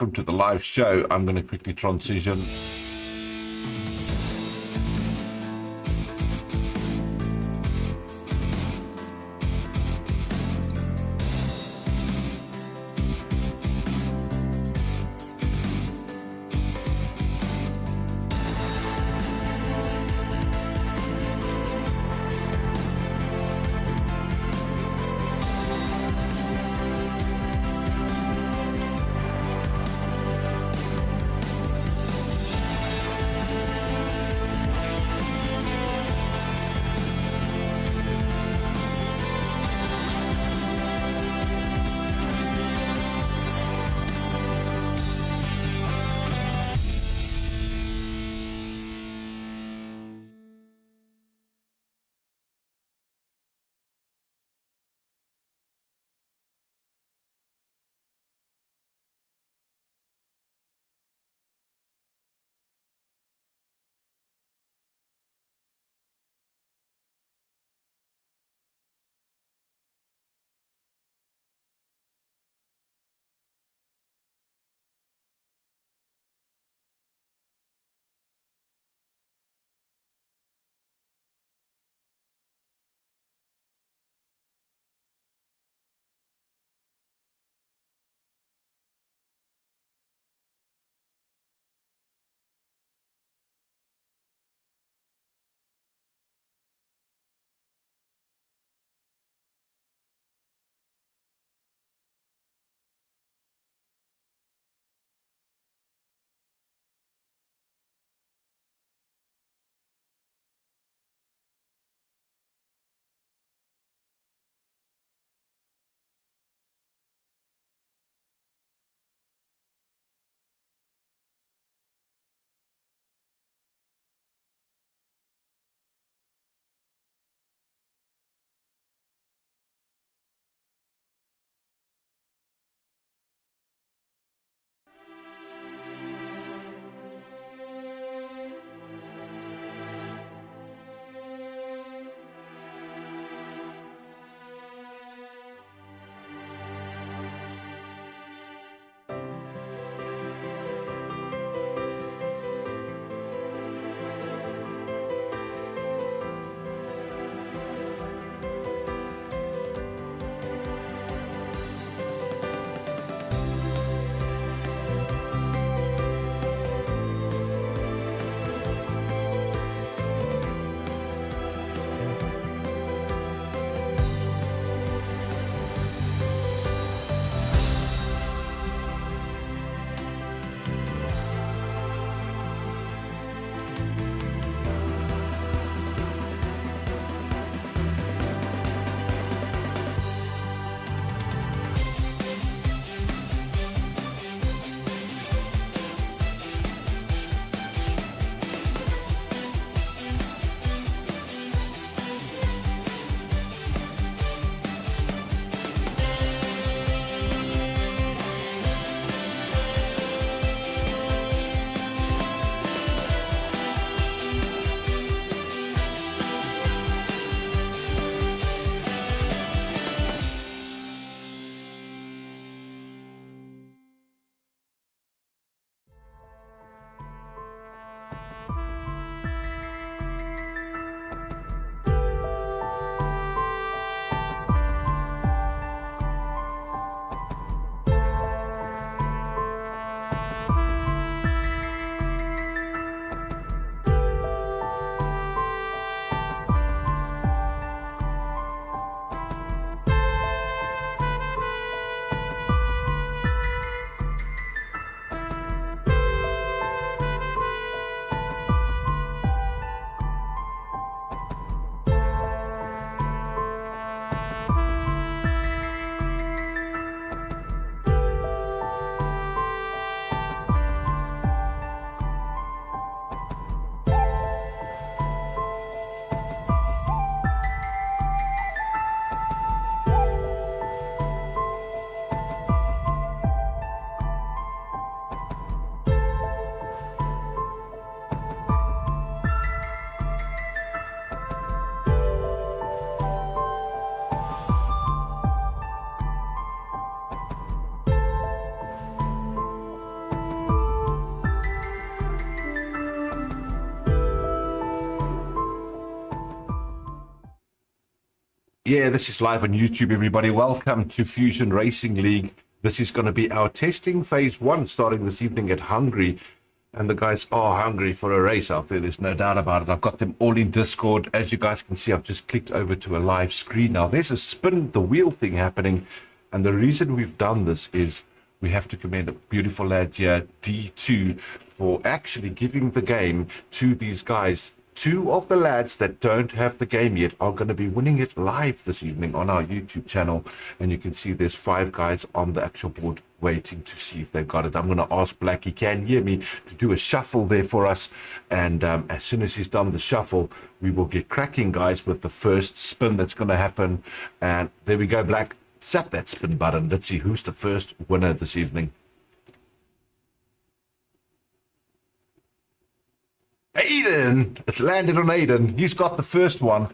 welcome to the live show. I'm going to quickly transition. Yeah, this is live on YouTube, everybody. Welcome to Fusion Racing League. This is going to be our testing phase 1 starting this evening at Hungary. And the guys are hungry for a race out there. There's no doubt about it. I've got them all in Discord. As you guys can see, I've just clicked over to a live screen. Now, there's a spin the wheel thing happening. And the reason we've done this is we have to commend a beautiful lad here, D2, for actually giving the game to these guys. 2 of the lads that don't have the game yet are going to be winning it live this evening on our YouTube channel. And you can see there's 5 guys on the actual board waiting to see if they've got it. I'm going to ask Black, he can hear me, to do a shuffle there for us. And as soon as he's done the shuffle, we will get cracking, guys, with the first spin that's going to happen. And there we go, Black. Zap that spin button. Let's see who's the first winner this evening. Aiden! It's landed on Aiden. He's got the first one.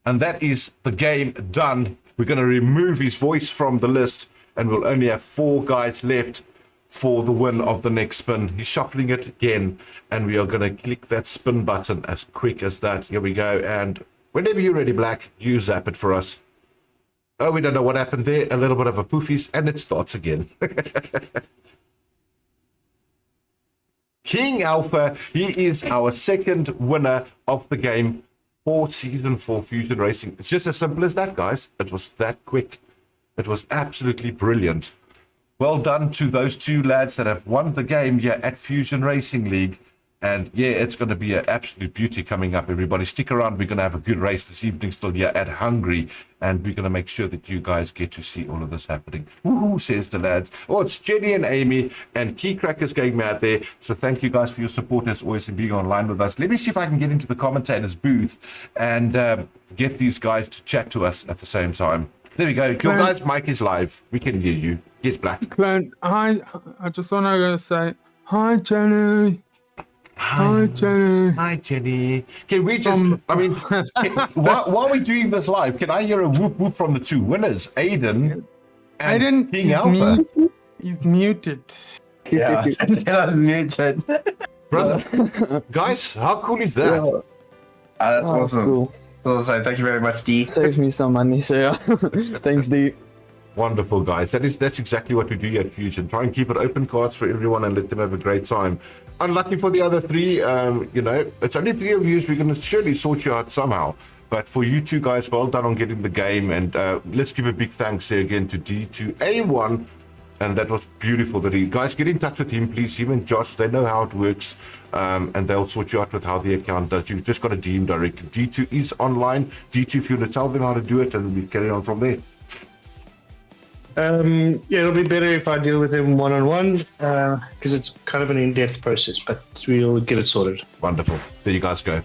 And that is the game done. We're going to remove his voice from the list. And we'll only have 4 guys left for the win of the next spin. He's shuffling it again. And we are going to click that spin button as quick as that. Here we go. And whenever you're ready, Black, you zap it for us. Oh, we don't know what happened there. A little bit of a poofies. And it starts again. King Alpha, he is our second winner of the game for Season 4 Fusion Racing. It's just as simple as that, guys. It was that quick. It was absolutely brilliant. Well done to those 2 lads that have won the game here at Fusion Racing League. And yeah, it's going to be an absolute beauty coming up, everybody. Stick around. We're going to have a good race this evening still here at Hungary. And we're going to make sure that you guys get to see all of this happening. Woohoo, says the lads. Oh, it's Jenny and Amy and Key Crackers going mad there. So thank you guys for your support as always and being online with us. Let me see if I can get into the commentators booth and get these guys to chat to us at the same time. There we go. Your guys' mic is live. We can hear you. Yes, Black. Clint, hi. I just want to say hi, Jenny. Hi, Jenny. Hi, Jenny. Can we just, while we're doing this live, can I hear a whoop whoop from the 2 winners, Aiden and King Alpha? He's muted. Yeah, I'm muted. Brother, guys, how cool is that? Yeah. That's awesome. Cool. Also, thank you very much, D. Saved me some money, so yeah. Thanks, D. Wonderful, guys. That's exactly what we do here at Fusion. Try and keep it open cards for everyone and let them have a great time. Unlucky for the other 3, it's only 3 of you. We're going to surely sort you out somehow. But for you 2 guys, well done on getting the game. And let's give a big thanks here again to D2A1. And that was beautiful. That you guys get in touch with him, please. Him and Josh, they know how it works. And they'll sort you out with how the account does. You've just got to DM directly. D2 is online. D2, if you want to tell them how to do it, and we carry on from there. Yeah, it'll be better if I deal with him one-on-one, because it's kind of an in-depth process, but we'll get it sorted. Wonderful. There you guys go.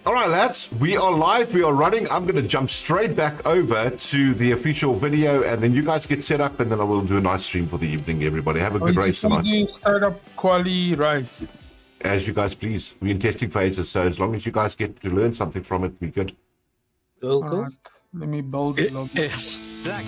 All right, lads, we are live. We are running. I'm going to jump straight back over to the official video, and then you guys get set up, and then I will do a nice stream for the evening, everybody. Have a good race tonight. Start up quali race. As you guys please. We're in testing phases, so as long as you guys get to learn something from it, we're good. Cool. Alright, let me build it. It's black.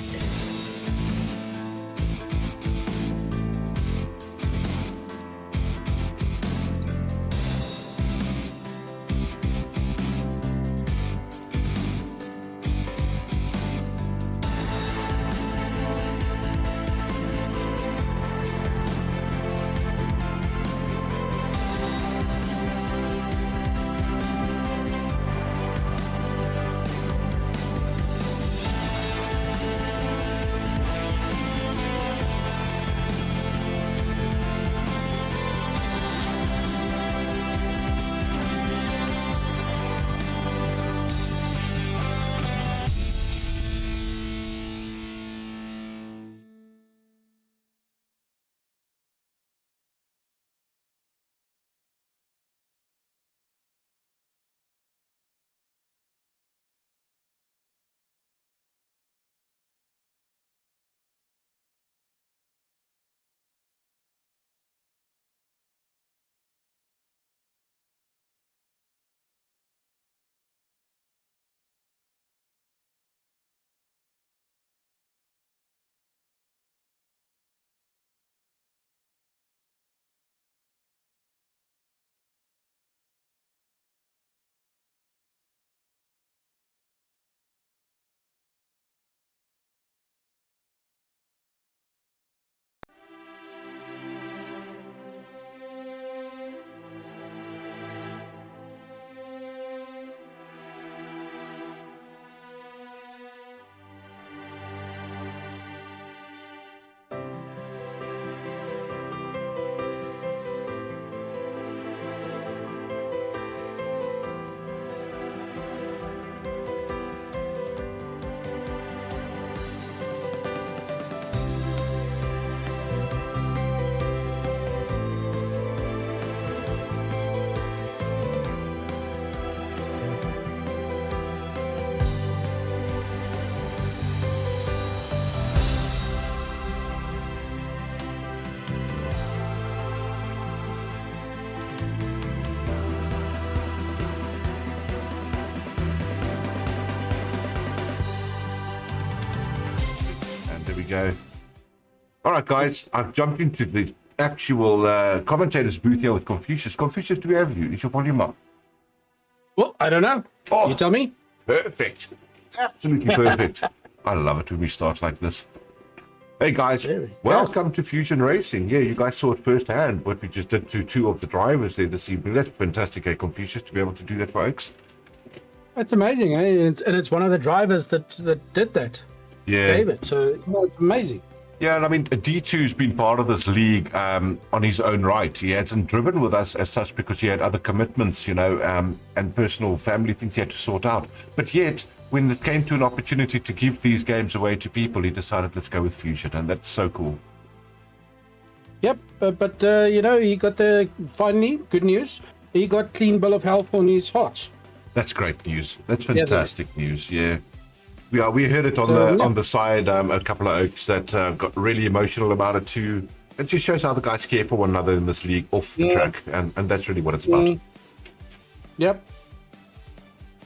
go. All right, guys, I've jumped into the actual commentator's booth here with Confucius. Confucius, do we have you? Is your volume up? Well, I don't know. Oh. You tell me. Perfect. Absolutely perfect. I love it when we start like this. Hey, guys, welcome to Fusion Racing. Yeah, you guys saw it firsthand, what we just did to two of the drivers there this evening. That's fantastic, hey, Confucius, to be able to do that, folks. That's amazing, eh? And it's one of the drivers that did that. Yeah. David. So it's amazing. Yeah, and I mean, D2's been part of this league on his own right. He hasn't driven with us as such because he had other commitments, you know, and personal family things he had to sort out. But yet, when it came to an opportunity to give these games away to people, he decided, let's go with Fusion, and that's so cool. Yep, but you know, he got finally, good news, he got clean bill of health on his heart. That's great news. That's fantastic news, yeah. We heard it on the side, a couple of oaks that got really emotional about it too. It just shows how the guys care for one another in this league off the track, and that's really what it's about. Yep.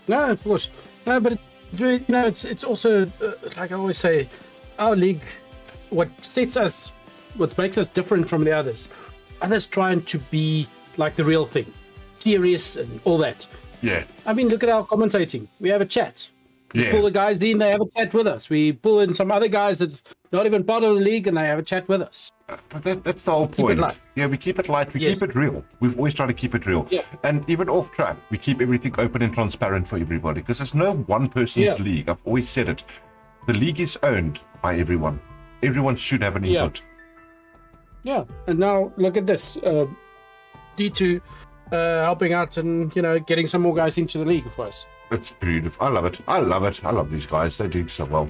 No, of course. No, but you know, it's also like I always say, our league, what makes us different from the others trying to be like the real thing, serious and all that. Yeah. I mean, look at our commentating. We have a chat. We Yeah. pull the guys in, they have a chat with us. We pull in some other guys that's not even part of the league, and they have a chat with us. But that's the whole point. light. Yeah, we keep it light. We keep it real. We've always tried to keep it real. Yeah. And even off track, we keep everything open and transparent for everybody because there's no one person's league. I've always said it. The league is owned by everyone. Everyone should have an input. Yeah, and now look at this. D2 helping out and, you know, getting some more guys into the league, of course. It's beautiful. I love it. I love it. I love these guys. They do so well.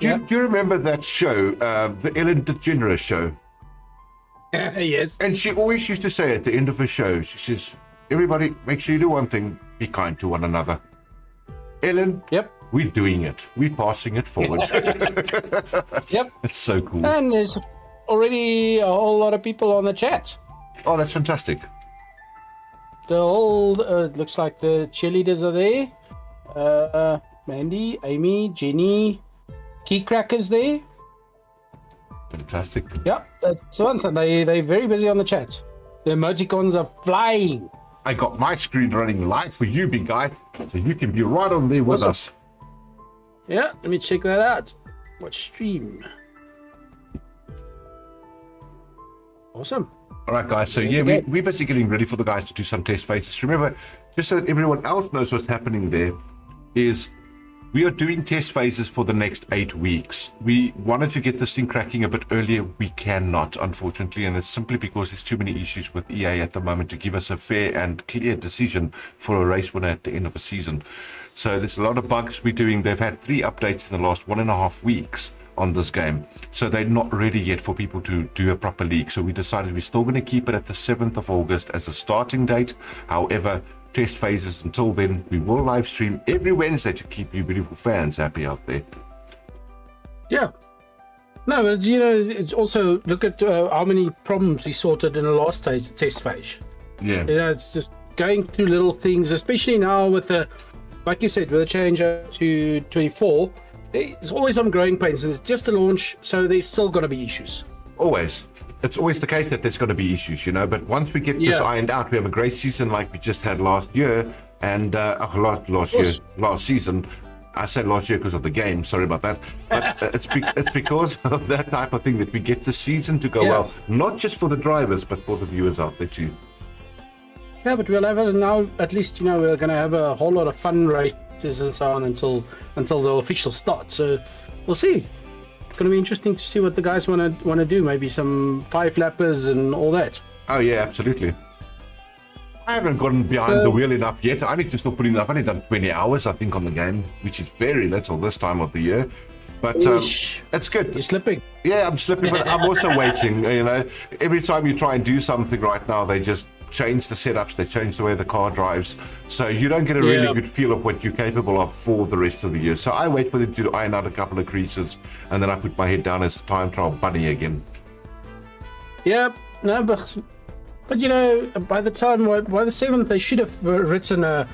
Do you remember that show, the Ellen DeGeneres show? Yes. And she always used to say at the end of her show, she says, everybody, make sure you do one thing, be kind to one another. Ellen, Yep. we're doing it. We're passing it forward. Yep. It's so cool. And there's already a whole lot of people on the chat. Oh, that's fantastic. The whole, looks like the cheerleaders are there. Mandy, Amy, Jenny, Key Cracker's there. Fantastic. Yeah, that's the ones. And they're very busy on the chat. The emoticons are flying. I got my screen running live for you, big guy, so you can be right on there with us. Yeah, let me check that out. Watch stream. Awesome. All right, guys. So, yeah, we're busy getting ready for the guys to do some test phases. Remember, just so that everyone else knows what's happening there, is we are doing test phases for the next 8 weeks. We wanted to get this thing cracking a bit earlier. We cannot, unfortunately, and it's simply because there's too many issues with EA at the moment to give us a fair and clear decision for a race winner at the end of a season. So there's a lot of bugs we're doing. They've had 3 updates in the last 1.5 weeks on this game, so they're not ready yet for people to do a proper league. So we decided we're still going to keep it at the 7th of August as a starting date. However, test phases until then, we will live stream every Wednesday to keep you beautiful fans happy out there. Yeah. No, but you know, it's also look at how many problems we sorted in the last test phase. Yeah. You know, it's just going through little things, especially now with the, like you said, with the change to 24. There's always some growing pains, and it's just a launch, so there's still going to be issues. Always. It's always the case that there's going to be issues, you know, but once we get this ironed out, we have a great season like we just had last year, and last season. I said last year because of the game, sorry about that. But it's because of that type of thing that we get the season to go well, not just for the drivers, but for the viewers out there too. Yeah, but we'll have it now. At least, you know, we're going to have a whole lot of fun races and so on until the official start. So we'll see. It's going to be interesting to see what the guys want to do. Maybe some 5-lappers and all that. Oh yeah, absolutely. I haven't gotten behind the wheel enough yet. I need to still put in. I've only done 20 hours, I think, on the game, which is very little this time of the year. But it's good. You're slipping. Yeah, I'm slipping, but I'm also waiting. You know, every time you try and do something right now, they just change the setups, they change the way the car drives, so you don't get a really good feel of what you're capable of for the rest of the year. So I wait for them to iron out a couple of creases, and then I put my head down as a time trial bunny again. Yeah, no, but you know, by the 7th, they should have written a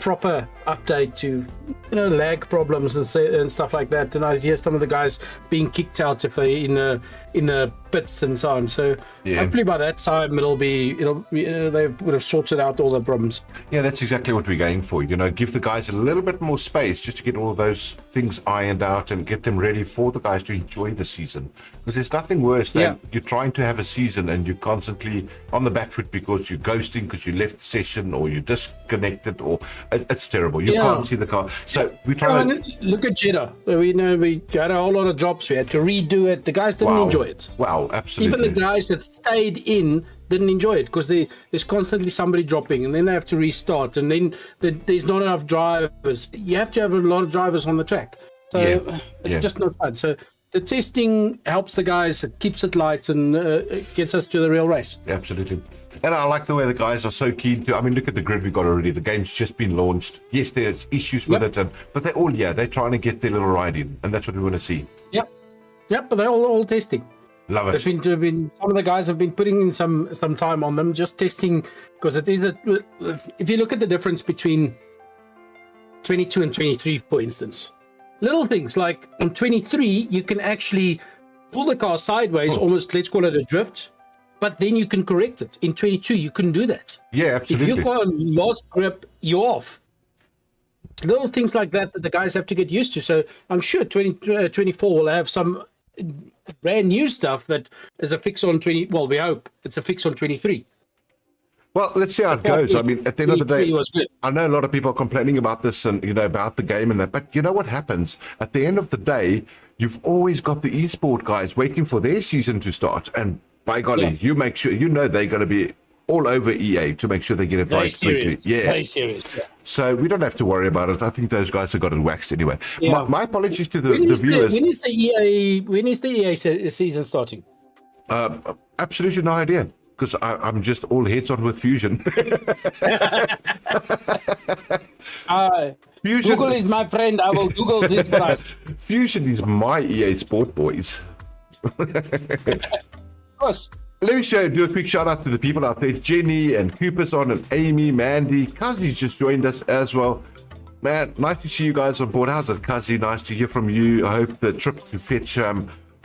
proper update to lag problems and stuff like that. And I hear some of the guys being kicked out if they in the pits and so on. So hopefully by that time they would have sorted out all the problems. Yeah, that's exactly what we're going for. Give the guys a little bit more space just to get all of those things ironed out and get them ready for the guys to enjoy the season. Because there's nothing worse than you're trying to have a season and you're constantly on the back foot because you're ghosting, because you left the session or you're disconnected, or it's terrible. You can't see the car. So we try to look at Jeddah. We had a whole lot of drops. We had to redo it. The guys didn't enjoy it. Wow, absolutely. Even the guys that stayed in didn't enjoy it because there's constantly somebody dropping, and then they have to restart, and then there's not enough drivers. You have to have a lot of drivers on the track, so it's just not fun. So the testing helps the guys, it keeps it light, and gets us to the real race. Absolutely. And I like the way the guys are so keen to. I mean, look at the grid we've got already. The game's just been launched. Yes, there's issues with it, but they're all they're trying to get their little ride in, and that's what we want to see. Yep, but they're all testing. Love it. There's been some of the guys have been putting in some time on them, just testing, because it is if you look at the difference between 22 and 23, for instance, little things like on 23 you can actually pull the car sideways, almost, let's call it a drift, but then you can correct it. In 22 you couldn't do that. Yeah, absolutely. If your car lost grip, you're off. Little things like that the guys have to get used to. So I'm sure 24 will have some brand new stuff that is a fix on 20. Well, we hope it's a fix on 23. Well, let's see how it goes. I mean, at the end of the day, was good. I know a lot of people are complaining about this and, about the game and that, but you know what happens? At the end of the day, you've always got the esport guys waiting for their season to start. And by golly, you make sure, they're going to be all over EA to make sure they get it right quickly. Yeah. Very serious. Yeah. So we don't have to worry about it. I think those guys have got it waxed anyway. Yeah. My apologies to the viewers. When is the EA season starting? Absolutely no idea, because I'm just all heads on with Fusion. Fusion. Google is my friend. I will Google this for us. Fusion is my EA Sport boys. Of course. Let me do a quick shout out to the people out there. Jenny and Cooper's on, and Amy, Mandy. Kazi's just joined us as well. Man, nice to see you guys on board. How's it, Kazi? Nice to hear from you. I hope the trip to fetch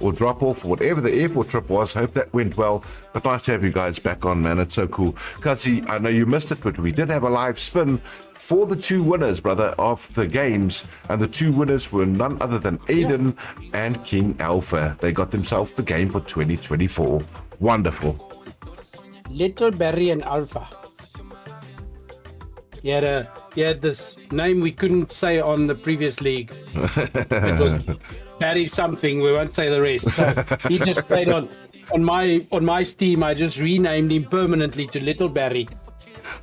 or drop off, or whatever the airport trip was, hope that went well. But nice to have you guys back on, man. It's so cool. Kazi, I know you missed it, but we did have a live spin for the two winners, brother, of the games. And the two winners were none other than Aiden and King Alpha. They got themselves the game for 2024. Wonderful. Little Barry and Alpha. He had this name we couldn't say on the previous league. It was Barry something. We won't say the rest. So he just stayed on my Steam. I just renamed him permanently to Little Barry,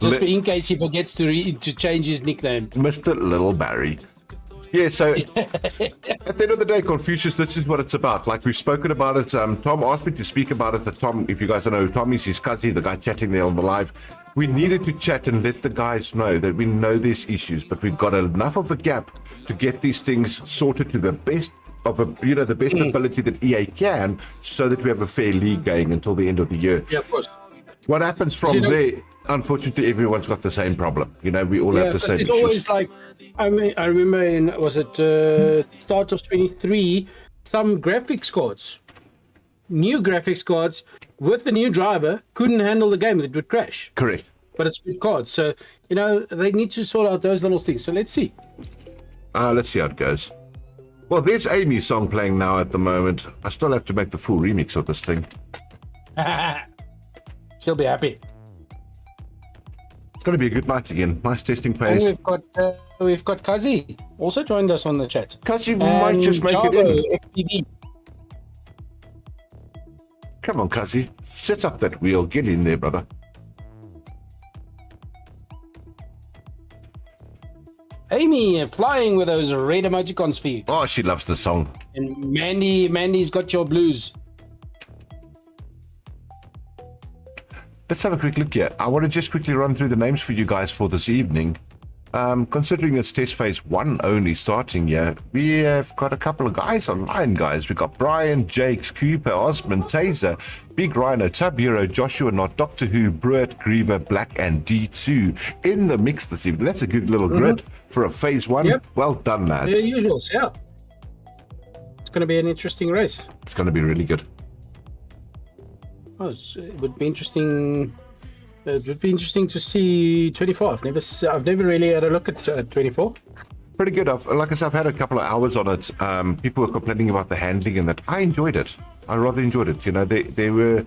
just in case he forgets to change his nickname. Mr. Little Barry. Yeah, so at the end of the day, Confucius, this is what it's about. Like we've spoken about it. Tom asked me to speak about it. Tom, if you guys don't know who Tom is, his cousin, the guy chatting there on the live. We needed to chat and let the guys know that we know there's issues, but we've got enough of a gap to get these things sorted to the best of the best ability that EA can, so that we have a fair league going until the end of the year. Yeah, of course. What happens from there? Unfortunately, everyone's got the same problem. We all have the same it's issues. Always like, I remember start of 23, some graphics cards, new graphics cards with the new driver couldn't handle the game. It would crash. Correct. But it's good cards. So, they need to sort out those little things. So let's see. Let's see how it goes. Well, there's Amy's song playing now at the moment. I still have to make the full remix of this thing. She'll be happy. It's going to be a good night again. Nice testing And pace. we've got Kazi also joined us on the chat. Kazi might just make it in. FPV. Come on, Kazi. Set up that wheel. Get in there, brother. Amy flying with those red emoticons for you. Oh, she loves the song. And Mandy's got your blues. Let's have a quick look here. I want to just quickly run through the names for you guys for this evening. Considering it's test phase 1 only starting here, we have got a couple of guys online, guys. We've got Brian, Jakes, Cooper, Osmond, Taser, Big Rhino, Tub Hero, Joshua Not, Doctor Who, Brett, Griever, Black, and D2 in the mix this evening. That's a good little grid for a phase 1. Yep. Well done, lads. Yeah, usuals, yeah. It's going to be an interesting race. It's going to be really good. Oh, it would be interesting. It would be interesting to see 24. I've never really had a look at 24. Pretty good. Like I said, I've had a couple of hours on it. People were complaining about the handling and that. I enjoyed it. I rather enjoyed it. You know, there were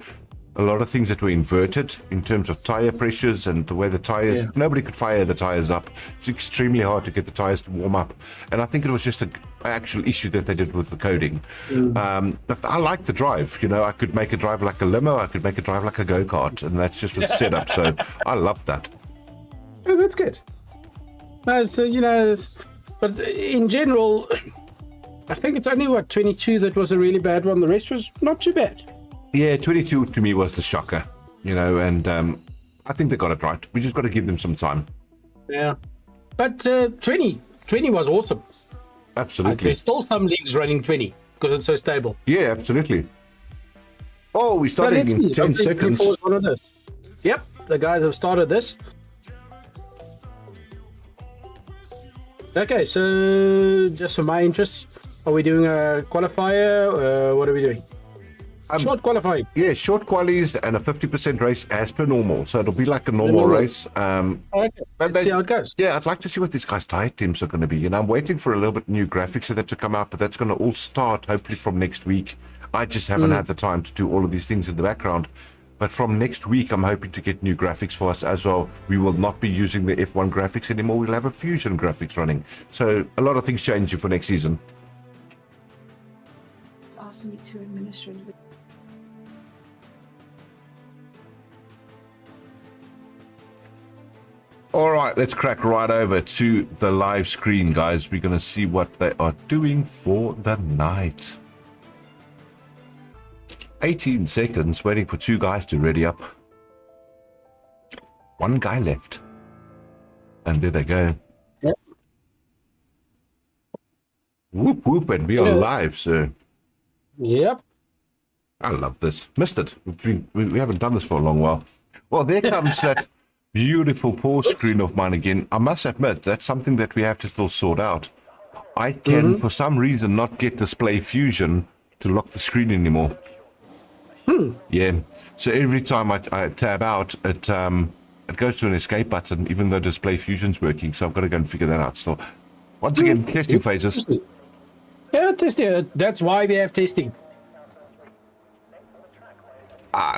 a lot of things that were inverted in terms of tire pressures and the way the tire. Yeah. Nobody could fire the tires up. It's extremely hard to get the tires to warm up. And I think it was just an actual issue that they did with the coding. But I like the drive. You know, I could make a drive like a limo. I could make a drive like a go-kart. And that's just with setup. So I love that. Oh, that's good. So, you know, but in general, I think it's only 22 that was a really bad one. The rest was not too bad. Yeah, 22 to me was the shocker, you know, and I think they got it right. We just got to give them some time. Yeah. But 20 was awesome. Absolutely. There's still some leagues running 20 because it's so stable. Yeah, absolutely. Oh, we started in 10 seconds. Is one of those. Yep, the guys have started this. Okay, so just for my interest, are we doing a qualifier? What are we doing? Short qualifying. Yeah, short qualies and a 50% race as per normal. So it'll be like a normal race. Okay, but let's see how it goes. Yeah, I'd like to see what these guys' tire teams are going to be. You know, I'm waiting for a little bit new graphics of that to come out, but that's going to all start hopefully from next week. I just haven't had the time to do all of these things in the background. But from next week, I'm hoping to get new graphics for us as well. We will not be using the F1 graphics anymore. We'll have a Fusion graphics running. So a lot of things changing for next season. It's asking me to administratively. All right, let's crack right over to the live screen, guys. We're going to see what they are doing for the night. 18 seconds waiting for 2 guys to ready up. 1 guy left. And there they go. Yep. Whoop, whoop, and we are live, sir. Yep. I love this. Missed it. We haven't done this for a long while. Well, there comes that beautiful pause screen of mine again. I must admit, that's something that we have to still sort out. I can, for some reason, not get Display Fusion to lock the screen anymore. Yeah. So every time I tab out, it goes to an escape button, even though Display Fusion's working. So I've got to go and figure that out still. Once again, testing phases. Yeah, testing. That's why we have testing.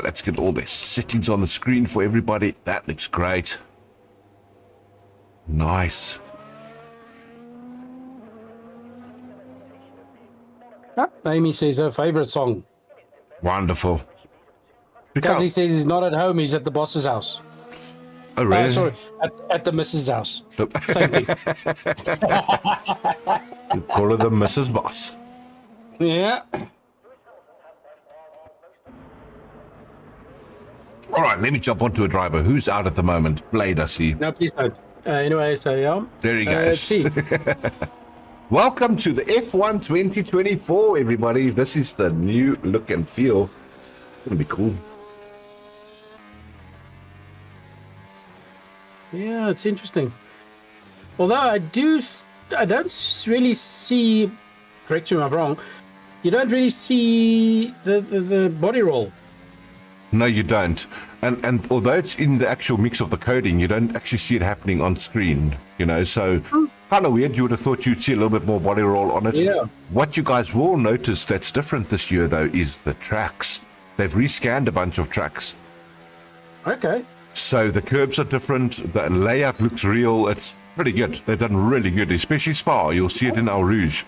Let's get all the settings on the screen for everybody. That looks great. Nice. Amy says her favorite song. Wonderful. Dudley says he's not at home, he's at the boss's house. Oh, really? Sorry, at the missus' house. Same thing. You call her the Mrs. Boss. Yeah. All right, let me jump onto a driver. Who's out at the moment? Blade, I see. No, please don't. Anyway, so yeah. There he Let's goes. see. Welcome to the F1 2024, everybody. This is the new look and feel. It's going to be cool. Yeah, it's interesting. Although I don't really see, correct me if I'm wrong, you don't really see the body roll. No, you don't. And although it's in the actual mix of the coding, you don't actually see it happening on screen, you know, so kind of weird. You would have thought you'd see a little bit more body roll on it. Yeah. What you guys will notice that's different this year, though, is the tracks. They've rescanned a bunch of tracks. Okay. So the curbs are different. The layout looks real. It's pretty good. They've done really good, especially Spa. You'll see it in Eau Rouge.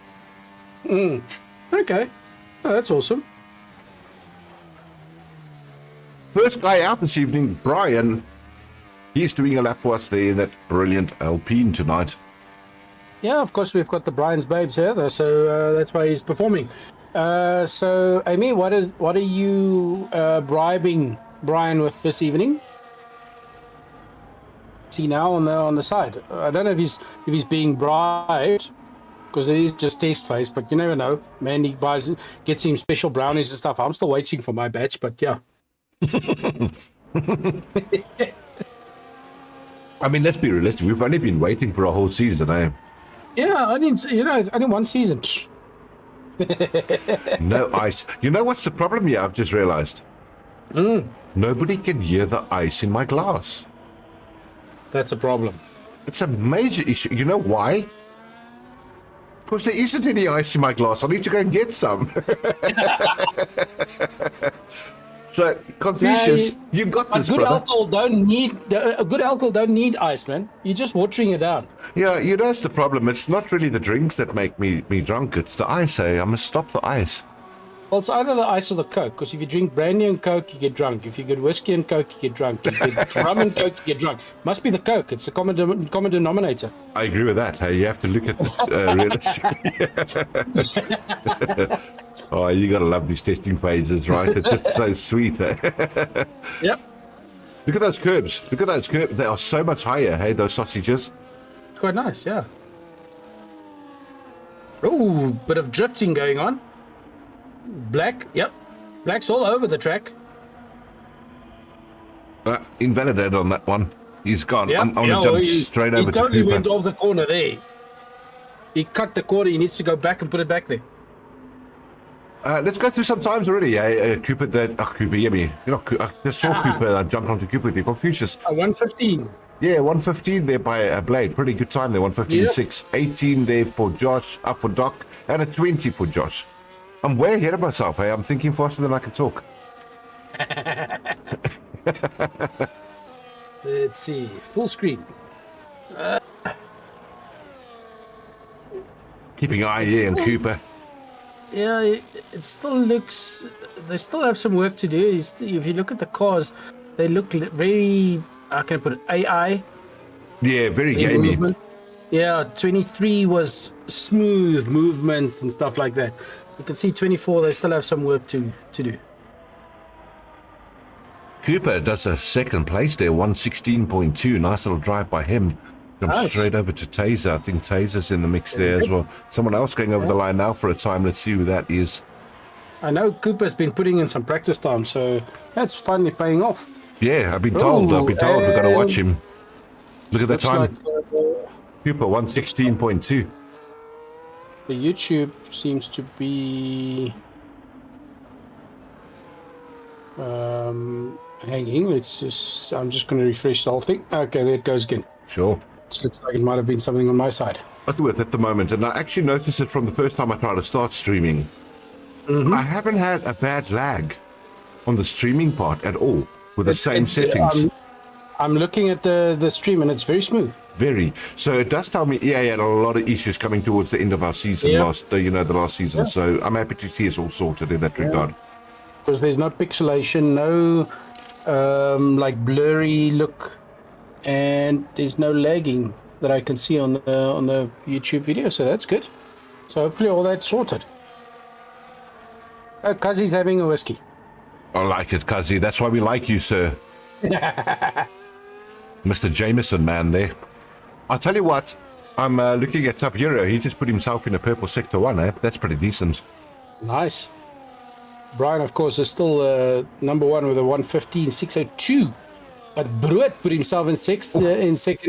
Okay. Oh, that's awesome. First guy out this evening, Brian. He's doing a lap for us there in that brilliant Alpine tonight. Yeah, of course, we've got the Brian's Babes here, though, so that's why he's performing. So, Amy, what are you bribing Brian with this evening? see now on the side. I don't know if he's being bribed, because it is just test phase, but you never know. Mandy gets him special brownies and stuff. I'm still waiting for my batch, but yeah. I mean, let's be realistic. We've only been waiting for a whole season, eh? Yeah, it's only one season. No ice. You know what's the problem here? I've just realized. Nobody can hear the ice in my glass. That's a problem. It's a major issue. You know why? Because there isn't any ice in my glass. I need to go and get some. So, Confucius, you got this, brother. A good alcohol don't need ice, man. You're just watering it down. Yeah, you know, it's the problem. It's not really the drinks that make me drunk. It's the ice, eh? I must stop the ice. Well, it's either the ice or the Coke, because if you drink brandy and Coke, you get drunk. If you get whiskey and Coke, you get drunk. If you get rum and Coke, you get drunk. Must be the Coke. It's a common denominator. I agree with that. Hey, you have to look at it realistically. Oh, you gotta love these testing phases, right? It's just so sweet, eh? Yep. Look at those curbs. Look at those curbs. They are so much higher, hey, those sausages. It's quite nice, yeah. Ooh, bit of drifting going on. Black, yep. Black's all over the track. Invalidated on that one. He's gone. Yep. I'm gonna jump straight over he totally to Cooper. went off the corner there. He cut the corner. He needs to go back and put it back there. Let's go through some times already. Cooper, Cooper, yeah, me. You know, I just saw Cooper. I jumped onto Cooper with you. Confucius. 115. Yeah, 115 there by Blade. Pretty good time there. 115.6. 18 there for Josh, up for Doc, and a 20 for Josh. I'm way ahead of myself. Hey, I'm thinking faster than I can talk. Let's see. Full screen. Keeping an eye here on Cooper. Yeah, it still looks. They still have some work to do. If you look at the cars, they look very. How can I put it? AI. Yeah, very gamey. Movement. Yeah, 23 was smooth movements and stuff like that. You can see 24. They still have some work to do. Cooper does a second place there, 116.2. Nice little drive by him. Comes Nice. straight over to Taser. I think Taser's in the mix there as well. Someone else going over the line now for a time. Let's see who that is. I know Cooper's been putting in some practice time, so that's finally paying off. Yeah, I've been told. We've got to watch him. Look at the Looks time. like, Cooper, 116.2. the YouTube seems to be hanging. I'm just going to refresh the whole thing. Okay, there it goes again. Sure. It looks like it might have been something on my side. I do it at the moment, and I actually noticed it from the first time I tried to start streaming. I haven't had a bad lag on the streaming part at all with the same settings. I'm looking at the stream, and it's very smooth. Very. So it does tell me, yeah, a lot of issues coming towards the end of our season, Yeah. the last season. Yeah. So I'm happy to see it's all sorted in that regard. Because there's no pixelation, no like blurry look, and there's no lagging that I can see on the YouTube video. So that's good. So hopefully all that's sorted. Oh, Kazi's having a whiskey. I like it, Kazi. That's why we like you, sir. Mr. Jameson, man, there. I'll tell you what. I'm looking at Top Hero. He just put himself in a purple sector 1, eh? That's pretty decent. Nice. Brian, of course, is still number one with a 115.602. But Bruet put himself in second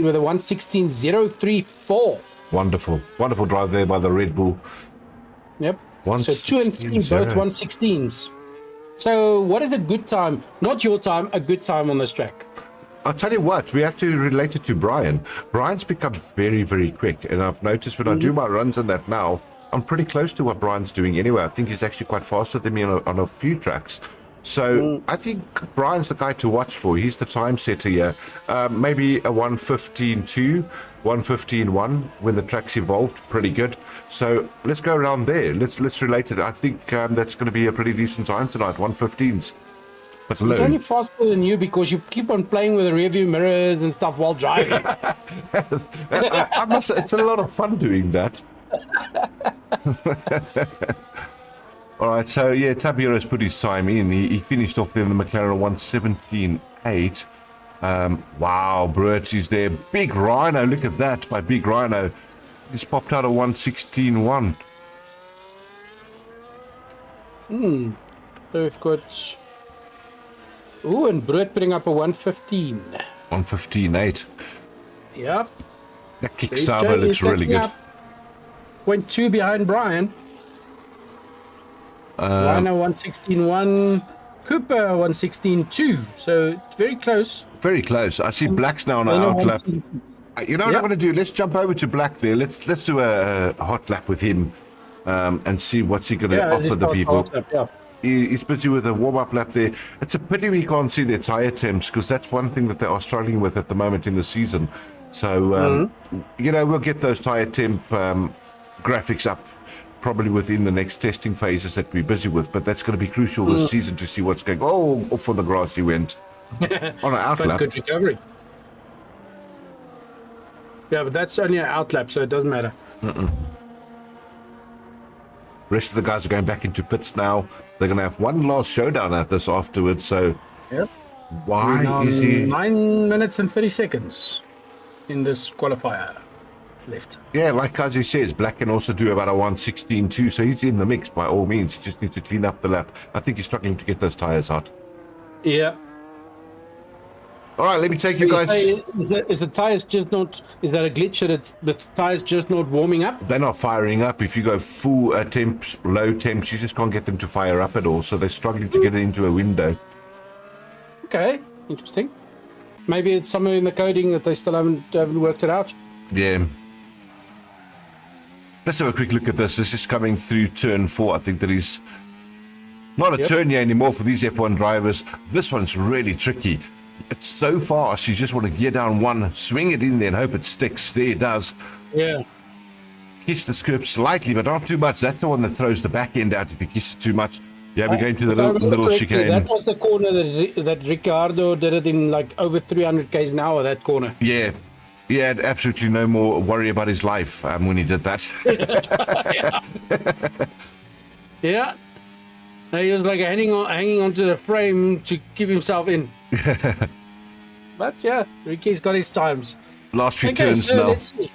with a 116.034. Wonderful. Wonderful drive there by the Red Bull. Yep. So 2 and 3, 116.0. both 116s. So what is a good time? Not your time, a good time on this track. I'll tell you what, we have to relate it to Brian. Brian's become very, very quick. And I've noticed when I do my runs on that now, I'm pretty close to what Brian's doing anyway. I think he's actually quite faster than me on a few tracks. So I think Brian's the guy to watch for. He's the time setter here. Maybe a 115.2, 115.1 when the track's evolved. Pretty good. So let's go around there. Let's relate it. I think that's going to be a pretty decent time tonight. 115s. But It's only low. faster than you because you keep on playing with the rearview mirrors and stuff while driving. I must. It's a lot of fun doing that. All right, so yeah, Tabiro's put his time in. He finished off there in the McLaren 117.8. Wow, Brits is there. Big Rhino, look at that by Big Rhino. He's popped out a 116.1. So we've got. Ooh, and Brett putting up a 115. 115.8. Yep. That kick He's Sabo looks really good. 0.2 behind Brian. Rhino 116.1. Cooper 116.2. So very close. Very close. I see Black's now on an Rhino outlap. 116. You know what I'm Yep. going to do? Let's jump over to Black there. Let's do a hot lap with him and see what's he going to Yeah, offer this the starts people. hard up, yeah. He's busy with a warm-up lap there. It's a pity we can't see their tyre temps because that's one thing that they are struggling with at the moment in the season. So, you know, we'll get those tyre temp graphics up probably within the next testing phases that we're busy with. But that's going to be crucial this season to see what's going on. Oh, off on the grass he went. On an But outlap. good recovery. Yeah, but that's only an outlap, so it doesn't matter. Rest of the guys are going back into pits now. They're going to have one last showdown at this afterwards. So, why is he? 9 minutes and 30 seconds in this qualifier left. Yeah, like Kazi says, Black can also do about a 116 too. So he's in the mix by all means. He just needs to clean up the lap. I think he's struggling to get those tires out. Yeah. All right, let me take So you you guys. say, is the tires just not? Is that a glitch that the tires just not warming up? They're not firing up. If you go full temps, low temps, you just can't get them to fire up at all. So they're struggling to get it into a window. Okay, interesting. Maybe it's somewhere in the coding that they still haven't worked it out. Yeah. Let's have a quick look at this. This is coming through turn 4. I think that is not a Yep. turn here anymore for these F1 drivers. This one's really tricky. It's so fast. You just want to gear down one, swing it in there and hope it sticks. There it does. Yeah. Kiss the skirt slightly, but not too much. That's the one that throws the back end out if you kiss it too much. Yeah, we're going to the If I remember little correctly, chicane. That was the corner that Ricardo did it in like over 300 k's an hour. That corner. Yeah. He had absolutely no more worry about his life when he did that. Yeah. And he was like hanging onto the frame to keep himself in. But yeah, Ricky's got his times. Last few Okay, turns so now. let's see.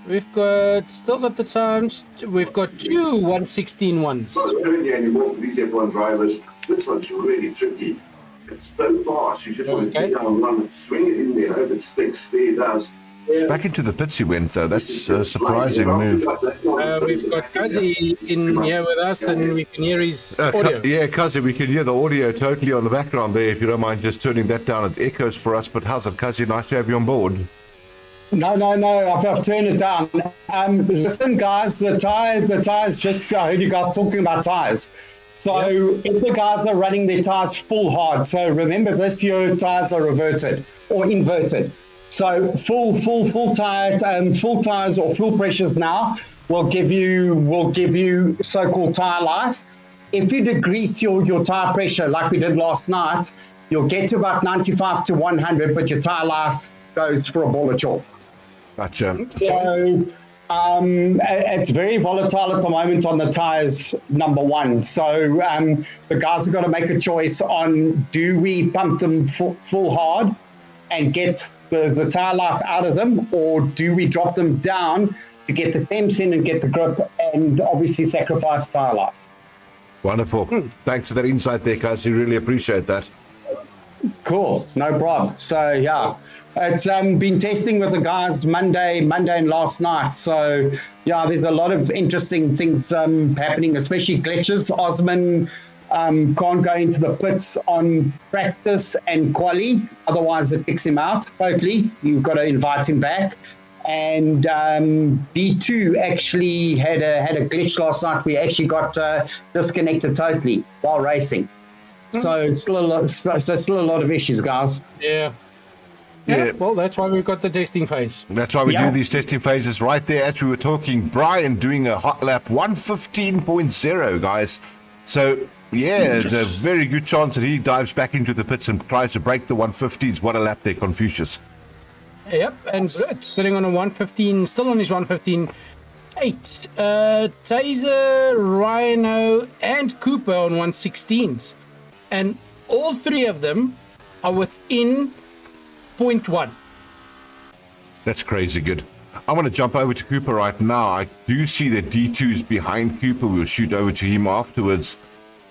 We've still got the times. We've got two 116 ones. Not a turn here anymore for these F1 drivers. This one's really tricky. It's so fast. You just want to Okay. get down one, swing it in there, hope it sticks. There it does. Back into the pits he went, though. That's a surprising move. We've got Kazi in here with us, and we can hear his audio. Yeah, Kazi, we can hear the audio totally on the background there. If you don't mind just turning that down, it echoes for us. But how's it, Kazi? Nice to have you on board. No, I've turned it down. Listen, guys, the tires just, I heard you guys talking about tires. So if the guys are running their tires full hard, so remember this year tires are reverted or inverted. So full tires or full pressures now will give you so-called tire life. If you decrease your tire pressure like we did last night, you'll get to about 95 to 100, but your tire life goes for a ball of chalk. Gotcha. So it's very volatile at the moment on the tires, number one. So the guys have got to make a choice on, do we pump them full hard and get the tire life out of them, or do we drop them down to get the temps in and get the grip and obviously sacrifice tire life? Wonderful. Thanks for that insight there, Kazi. Really appreciate that. Cool, no problem. So yeah, it's been testing with the guys Monday and last night. So yeah, there's a lot of interesting things happening, especially glitches. Osman can't go into the pits on practice and quali, otherwise it kicks him out totally. You've got to invite him back. And D2 actually had a glitch last night. We actually got disconnected totally while racing. So still a lot of issues, guys. Yeah. Yeah. Well, that's why we've got the testing phase. That's why we Yeah. do these testing phases right there as we were talking. Brian doing a hot lap 115.0, guys. So, yeah, there's a very good chance that he dives back into the pits and tries to break the 115s. What a lap there, Confucius. Yep, and Brett sitting on a 115, still on his 115.8. Taser, Rhino, and Cooper on 116s. And all three of them are within 0.1. That's crazy good. I want to jump over to Cooper right now. I do see that D2 is behind Cooper. We'll shoot over to him afterwards.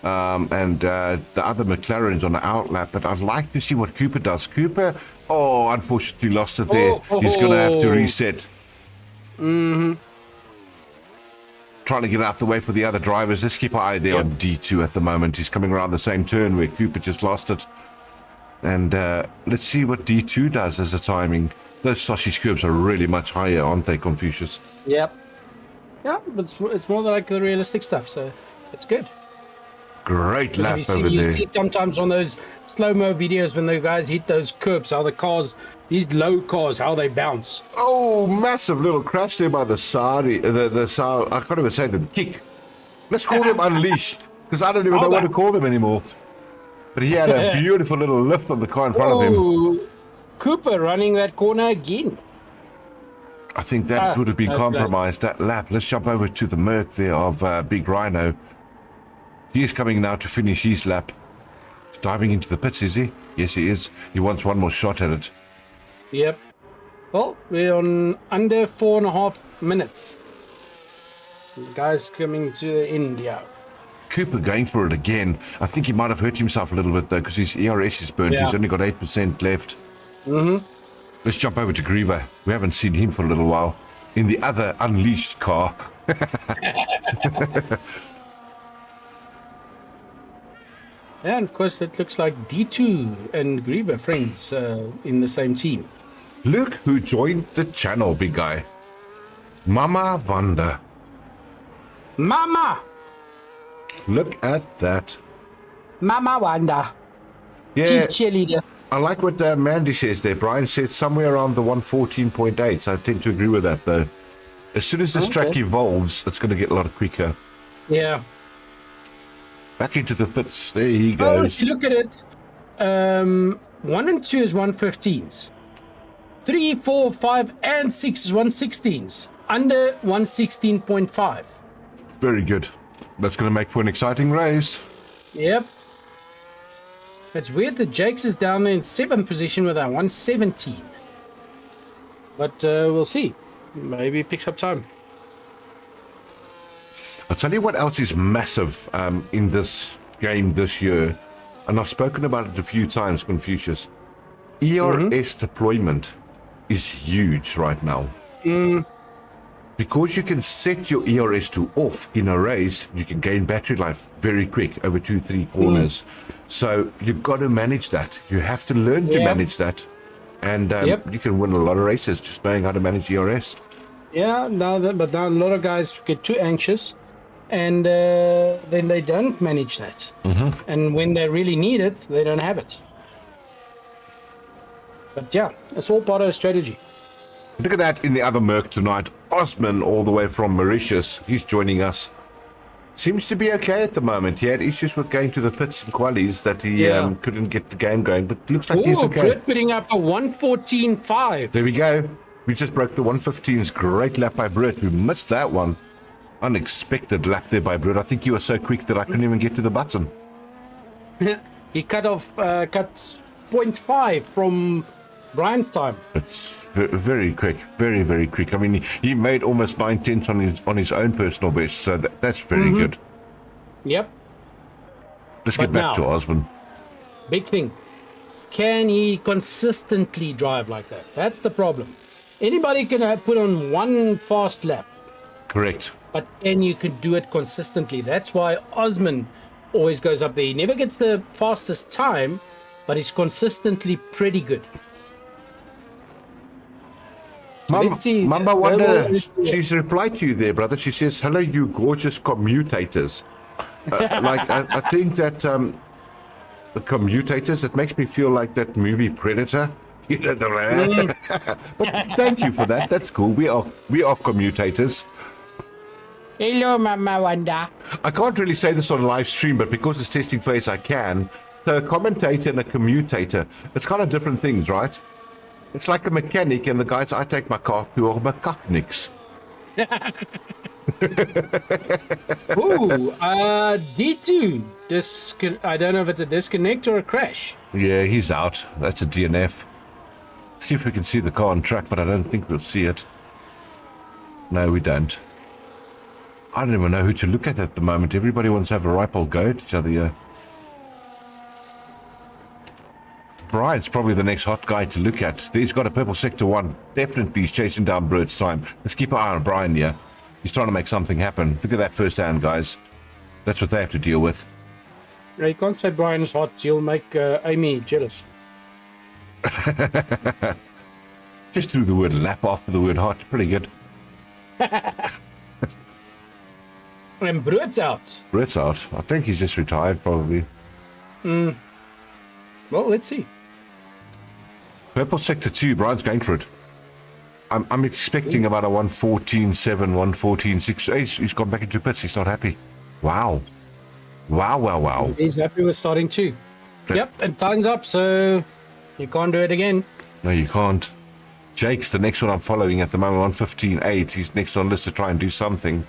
And the other McLaren's on the outlap, but I'd like to see what Cooper does. Cooper, unfortunately lost it there. He's going to have to reset. Trying to get out the way for the other drivers. Let's keep our eye there on D2 at the moment. He's coming around the same turn where Cooper just lost it. And let's see what D2 does as a timing. Those sausage curbs are really much higher, aren't they, Confucius? Yep. Yeah, but it's more like the realistic stuff, so it's good. Great lap over You there. see sometimes on those slow-mo videos when the guys hit those curbs, how the cars, these low cars, how they bounce. Oh, massive little crash there by the Saudi. I can't even say them. Kick. Let's call them Unleashed, because I don't even know what to call them anymore. But he had a beautiful little lift on the car in front of him. Cooper running that corner again. I think that would have been compromised, that lap. Let's jump over to the Merc there of Big Rhino. He is coming now to finish his lap. He's diving into the pits, is he? Yes, he is. He wants one more shot at it. Yep. Well, we're on under 4.5 minutes. The guy's coming to the end, yeah. Cooper going for it again. I think he might have hurt himself a little bit, though, because his ERS is burnt. He's only got 8% left. Let's jump over to Griever. We haven't seen him for a little while. In the other Unleashed car. Yeah, and of course it looks like D2 and Griever friends in the same team. Look who joined the channel, big guy. Mama Wanda. Mama! Look at that. Mama Wanda. Yeah, Cheerleader. I like what Mandy says there. Brian said somewhere around the 114.8. So I tend to agree with that, though. As soon as this track evolves, it's going to get a lot quicker. Yeah. Back into the pits. There he Well, goes. if you look at it, 1 and 2 is 115s. 3, 4, 5, and 6 is 116s. Under 116.5. Very good. That's going to make for an exciting race. Yep. It's weird that Jakes is down there in 7th position with our 117. But we'll see. Maybe he picks up time. I'll tell you what else is massive in this game this year, and I've spoken about it a few times, Confucius. ERS deployment is huge right now. Because you can set your ERS to off in a race, you can gain battery life very quick over 2-3 corners. So you've got to manage that. You have to learn to manage that. And you can win a lot of races just knowing how to manage ERS. Yeah, but now a lot of guys get too anxious, and then they don't manage that. And when they really need it, they don't have it. But yeah, it's all part of a strategy. Look at that in the other Merc tonight. Osman, all the way from Mauritius. He's joining us. Seems to be okay at the moment. He had issues with going to the pits and qualies that he couldn't get the game going, but looks like he's okay. Britt putting up a 114.5. There we go. We just broke the 115s. Great lap by Britt. We missed that one. Unexpected lap there by Britt. I think you were so quick that I couldn't even get to the button. He cut 0.5 from Brian's time. It's very quick. Very, very quick. I mean, he made almost 9/10 on his own personal best, so that's very good. Yep. Let's get back to Osman. Big thing. Can he consistently drive like that? That's the problem. Anybody can put on one fast lap, Correct. but then you can do it consistently. That's why Osman always goes up there. He never gets the fastest time, but he's consistently pretty good. Mamba Wanda, she's replied to you there, brother. She says, hello, you gorgeous commutators. I think that the commutators, it makes me feel like that movie Predator. You know, but thank you for that. That's cool. We are commutators. Hello, Mama Wanda. I can't really say this on live stream, but because it's testing phase, I can. So a commentator and a commutator, it's kind of different things, right? It's like a mechanic and the guys I take my car to are mechanics. Ooh, D2. I don't know if it's a disconnect or a crash. Yeah, he's out. That's a DNF. See if we can see the car on track, but I don't think we'll see it. No, we don't. I don't even know who to look at the moment. Everybody wants to have a ripe old go at each other here. Brian's probably the next hot guy to look at. He's got a purple sector 1. Definitely he's chasing down Brewett's time. Let's keep an eye on Brian here. He's trying to make something happen. Look at that first hand, guys. That's what they have to deal with. You can't say Brian is hot. You'll make Amy jealous. Just threw the word lap after the word hot. Pretty good. And Brewett's out. Brett's out. I think he's just retired, probably. Well, let's see. Purple sector 2. Brian's going for it. I'm expecting about a 114.7, 114.6. He's gone back into pits. He's not happy. Wow. Wow. He's happy with starting 2. Yep, and time's up, so you can't do it again. No, you can't. Jake's the next one I'm following at the moment, 115.8. He's next on list to try and do something.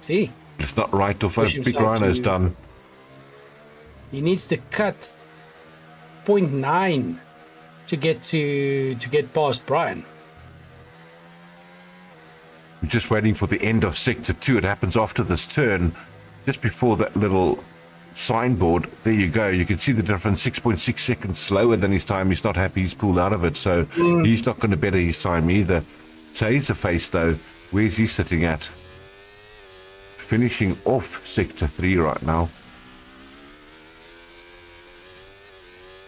See, It's not right off. Push Big himself Rhino's to- done. he needs to cut 0.9 to get past Brian. We're just waiting for the end of sector 2. It happens after this turn, just before that little signboard. There you go. You can see the difference. 6.6 seconds slower than his time. He's not happy. He's pulled out of it, so he's not going to better his time either. Taserface, though, where's he sitting at? Finishing off sector 3 right now.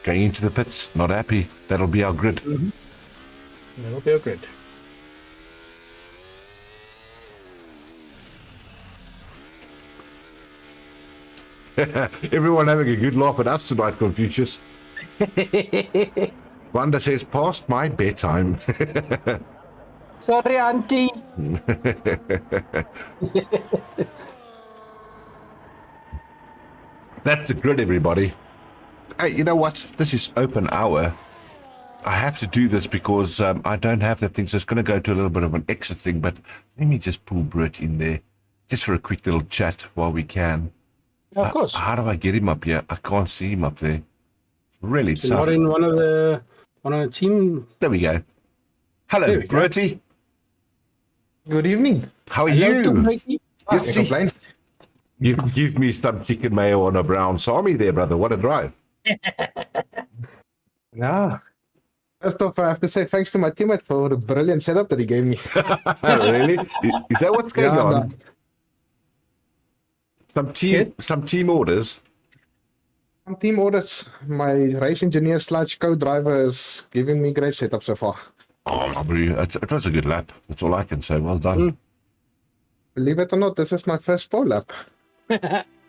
Going into the pits. Not happy. That'll be our grid. That'll be good. Everyone having a good laugh at us tonight, Confucius. Wanda says, past my bedtime. Sorry, Auntie. That's the grid, everybody. Hey, you know what? This is open hour. I have to do this because I don't have that thing, so it's going to go to a little bit of an exit thing, but let me just pull Brett in there, just for a quick little chat while we can. Of course. How do I get him up here? I can't see him up there. Really So tough. not in one of the team. There we go. Hello, There we go. Bretty. Good evening. How are Hello, you? Tomaki. Let's Can't see. complain. You give me some chicken mayo on a brown salmi there, brother. What a drive. Yeah. First off, I have to say thanks to my teammate for the brilliant setup that he gave me. Really? Is that what's going Yeah, on? no. Some team orders. On team orders, my race engineer / co-driver is giving me great setup so far. Oh, it was a good lap. That's all I can say. Well done. Believe it or not, this is my first pole lap.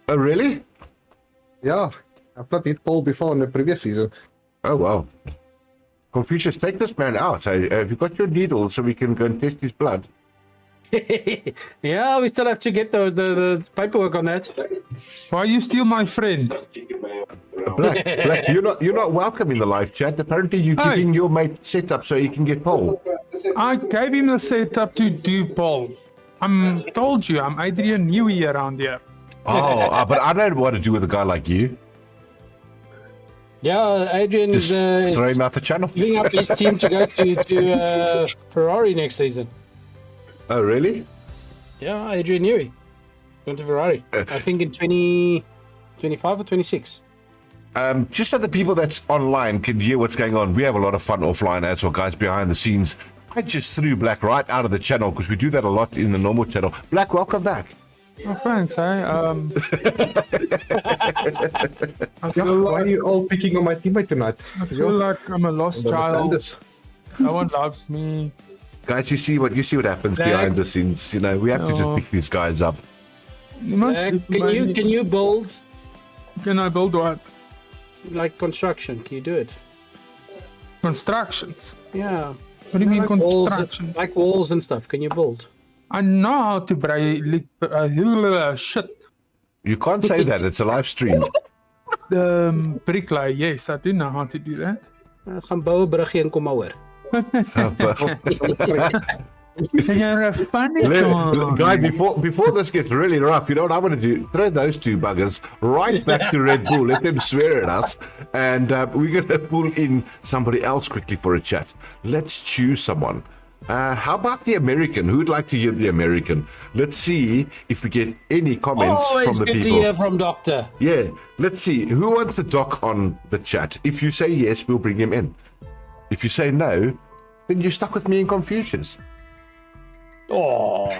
Oh, really? Yeah, I've not hit pole before in the previous season. Oh, wow. Confucius, take this man out. Have you got your needle so we can go and test his blood? Yeah, we still have to get the paperwork on that. Why you steal my friend? Black, you're not welcome in the live chat. Apparently, you're Hey. giving your mate setup so he can get pole. I gave him the setup to do Paul. Told you, I'm Adrian Newey around here. But I don't know what to do with a guy like you. Yeah, Adrian Just is throw him out the channel. giving up his team to go to Ferrari next season. Oh, really? Yeah, Adrian Newey. Going to Ferrari. I think in 2025 or 26. Just so the people that's online can hear what's going on, we have a lot of fun offline as well, guys, behind the scenes. I just threw Black right out of the channel because we do that a lot in the normal channel. Black, welcome back. Oh, thanks, eh? Why are you all picking on my teammate tonight? I feel like I'm a lost child. No one loves me. Guys, you see what happens Black. behind the scenes. You know, we have to just Oh. pick these guys up. You must give me- Can you build Can I build what? like construction? Can you do it? Constructions. Yeah. What do you mean Like walls, constructions? like walls and stuff. Can you build? I know how to break shit. You can't say that. It's a live stream. Bricklay, yes, I do know how to do that. Gaan bouwen brugje en kom maar hoor. You're a funny Guy, one. before this gets really rough, you know what I'm going to do? Throw those two buggers right back to Red Bull. Let them swear at us, and we're going to pull in somebody else quickly for a chat. Let's choose someone. How about the American? Who'd like to hear the American? Let's see if we get any comments Always from the good people. to hear from Doctor. Yeah, let's see. Who wants the doc on the chat? If you say yes, we'll bring him in. If you say no, then you're stuck with me in Confucius. Oh.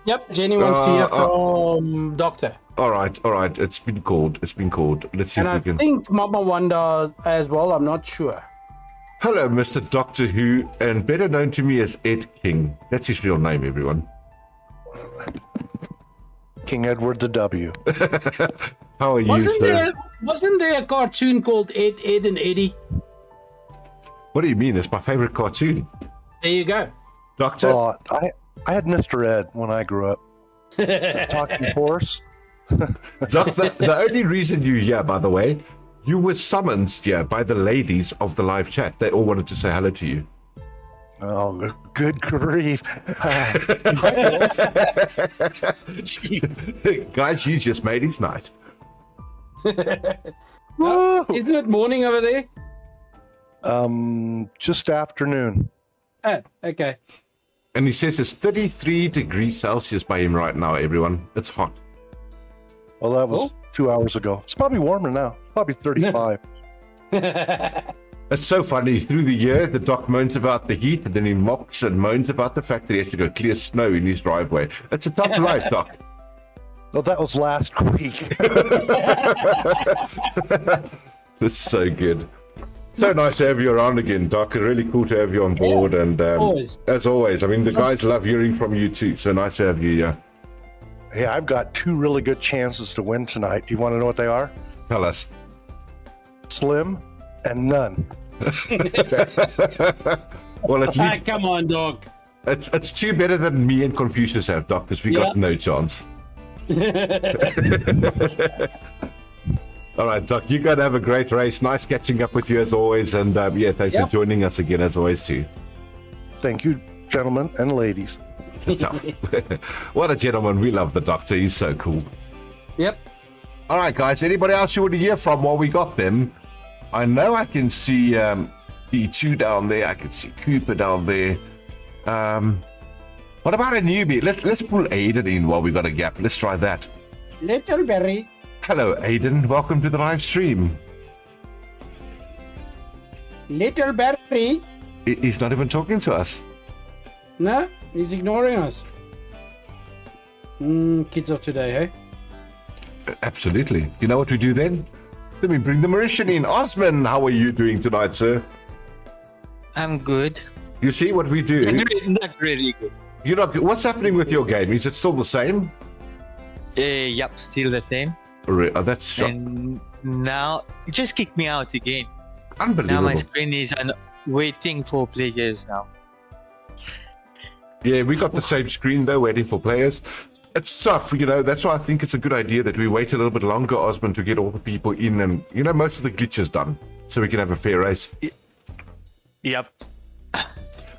Yep. Jenny wants to hear from Doctor. All right. It's been called. Let's see And I if we can. think Mama Wanda as well. I'm not sure. Hello, Mr. Doctor Who, and better known to me as Ed King. That's his real name, everyone. King Edward the W. How are you, sir? Wasn't there a cartoon called Ed, and Eddie? What do you mean? It's my favorite cartoon. There you go. Doctor? Oh, I had Mr. Ed when I grew up. Talking horse. Doctor, the only reason you're here, by the way, you were summoned here by the ladies of the live chat. They all wanted to say hello to you. Oh, good grief. Guys, you just made his night. Isn't it morning over there? Just afternoon. Oh, okay. And he says it's 33 degrees Celsius by him right now, everyone. It's hot. Well, that was 2 hours ago. It's probably warmer now. Probably 35. It's so funny. Through the year, the doc moans about the heat, and then he mocks and moans about the fact that he has to go clear snow in his driveway. It's a tough life, Doc. Well, that was last week. It's so good. So nice to have you around again, Doc. Really cool to have you on board. And always. As always, I mean, the guys love hearing from you too. So nice to have you here. Hey, I've got 2 really good chances to win tonight. Do you want to know what they are? Tell us. Slim and none. Well, at least Come on, dog. it's 2 better than me and Confucius have, Doc, because we got no chance. All right, Doc, you got to have a great race. Nice catching up with you as always. And thanks for joining us again as always too. Thank you, gentlemen and ladies. What a gentleman. We love the Doctor. He's so cool. Yep. All right, guys. Anybody else you want to hear from while we got them? I know I can see E2 down there. I can see Cooper down there. What about a newbie? Let's pull Aiden in while we got a gap. Let's try that. Little Berry. Hello, Aiden. Welcome to the live stream. Little Berry. He's not even talking to us. No, he's ignoring us. Kids of today, hey? Absolutely. You know what we do then? Then we bring the Mauritian in. Osman, how are you doing tonight, sir? I'm good. You see what we do? Not really good. You're not. What's happening with your game? Is it still the same? Yep, still the same. Oh, that's shocking. And now, it just kicked me out again. Unbelievable. Now my screen is waiting for players now. Yeah, we got the same screen though, waiting for players. It's tough, you know. That's why I think it's a good idea that we wait a little bit longer, Osman, to get all the people in and, you know, most of the glitches done, so we can have a fair race. Yep.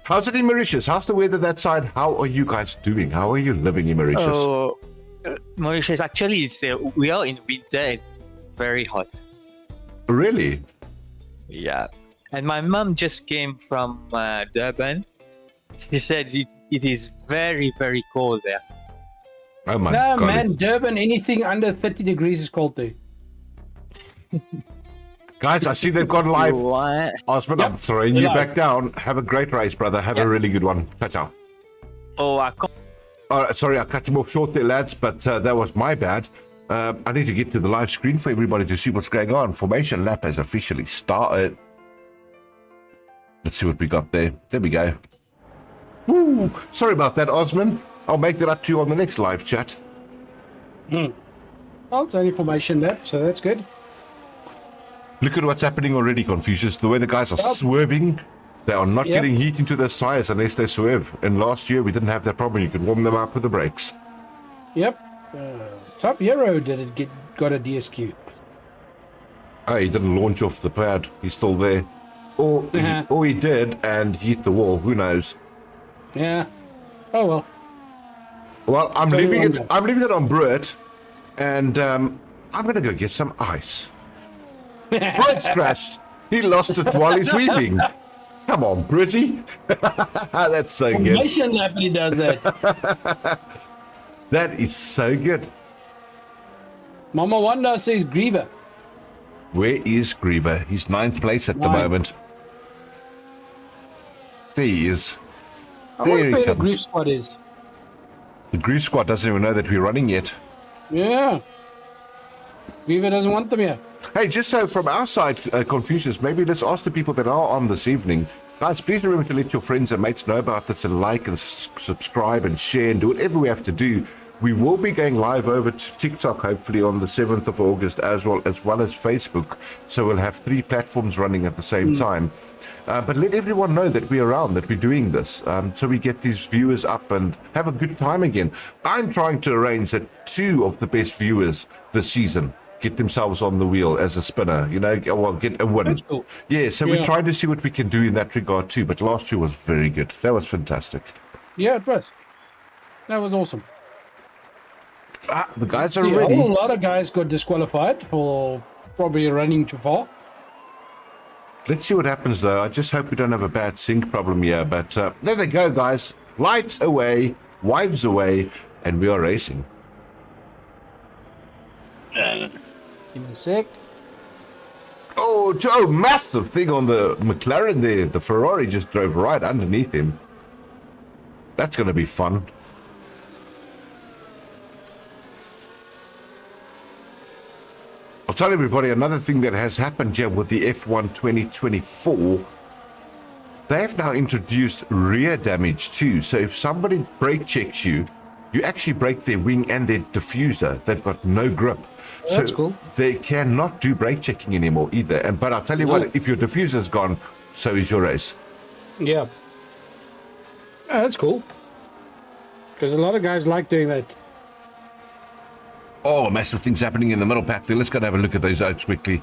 How's it in Mauritius? How's the weather that side? How are you guys doing? How are you living in Mauritius? Oh, Mauritius, actually, it's we are in winter and very hot. Really? Yeah. And my mom just came from Durban. She said it is very, very cold there. Oh my No, God. man, Durban, anything under 30 degrees is cold there. Guys, I see they've gone live. What? Osman, Yep, I'm throwing they're you live. back down. Have a great race, brother. Have a really good one. Ciao. Oh, I can't. All right, sorry, I cut him off short there, lads, but that was my bad. I need to get to the live screen for everybody to see what's going on. Formation lap has officially started. Let's see what we got there. There we go. Woo! Sorry about that, Osman. I'll make that up to you on the next live chat. Well, it's only formation lap, so that's good. Look at what's happening already, Confucius. The way the guys are swerving, they are not getting heat into their tires unless they swerve. And last year, we didn't have that problem. You could warm them up with the brakes. Yep. Top Hero got a DSQ. Oh, he didn't launch off the pad. He's still there. Or he did and he hit the wall. Who knows? Yeah. Oh well. Well, I'm Tell you leaving one it. more. I'm leaving it on Brett, and I'm gonna go get some ice. Brett's crashed. He lost it while he's weeping. Come on, Britty. That's so good. Formation lap when he does that. That is so good. Mama Wanda says Griever. Where is Griever? He's 9th place at the Nine. moment. There he is. I There wonder he where the comes. group squad is. The Grief Squad doesn't even know that we're running yet. Yeah. Griever doesn't want them here. Hey, just so from our side, Confucius, maybe let's ask the people that are on this evening. Guys, please remember to let your friends and mates know about this and like and subscribe and share and do whatever we have to do. We will be going live over to TikTok, hopefully on the 7th of August, as well as Facebook. So we'll have 3 platforms running at the same time. But let everyone know that we're around, that we're doing this, so we get these viewers up and have a good time again. I'm trying to arrange that 2 of the best viewers this season get themselves on the wheel as a spinner, well, get a win. That's cool. Yeah, so we're trying to see what we can do in that regard too. But last year was very good. That was fantastic. Yeah, it was. That was awesome. The guys are See, ready. a whole lot of guys got disqualified for probably running too far. Let's see what happens, though. I just hope we don't have a bad sync problem here. But there they go, guys. Lights away, wives away, and we are racing. Give me a sec. Oh, massive thing on the McLaren there. The Ferrari just drove right underneath him. That's going to be fun. I'll tell everybody another thing that has happened here with the F1 2024. They have now introduced rear damage too. So if somebody brake checks you, you actually break their wing and their diffuser. They've got no grip. That's so cool. They cannot do brake checking anymore either. But I'll tell you what, if your diffuser's gone, so is your race. Yeah. That's cool. Because a lot of guys like doing that. Oh, massive things happening in the middle pack there. Let's go and have a look at those out quickly.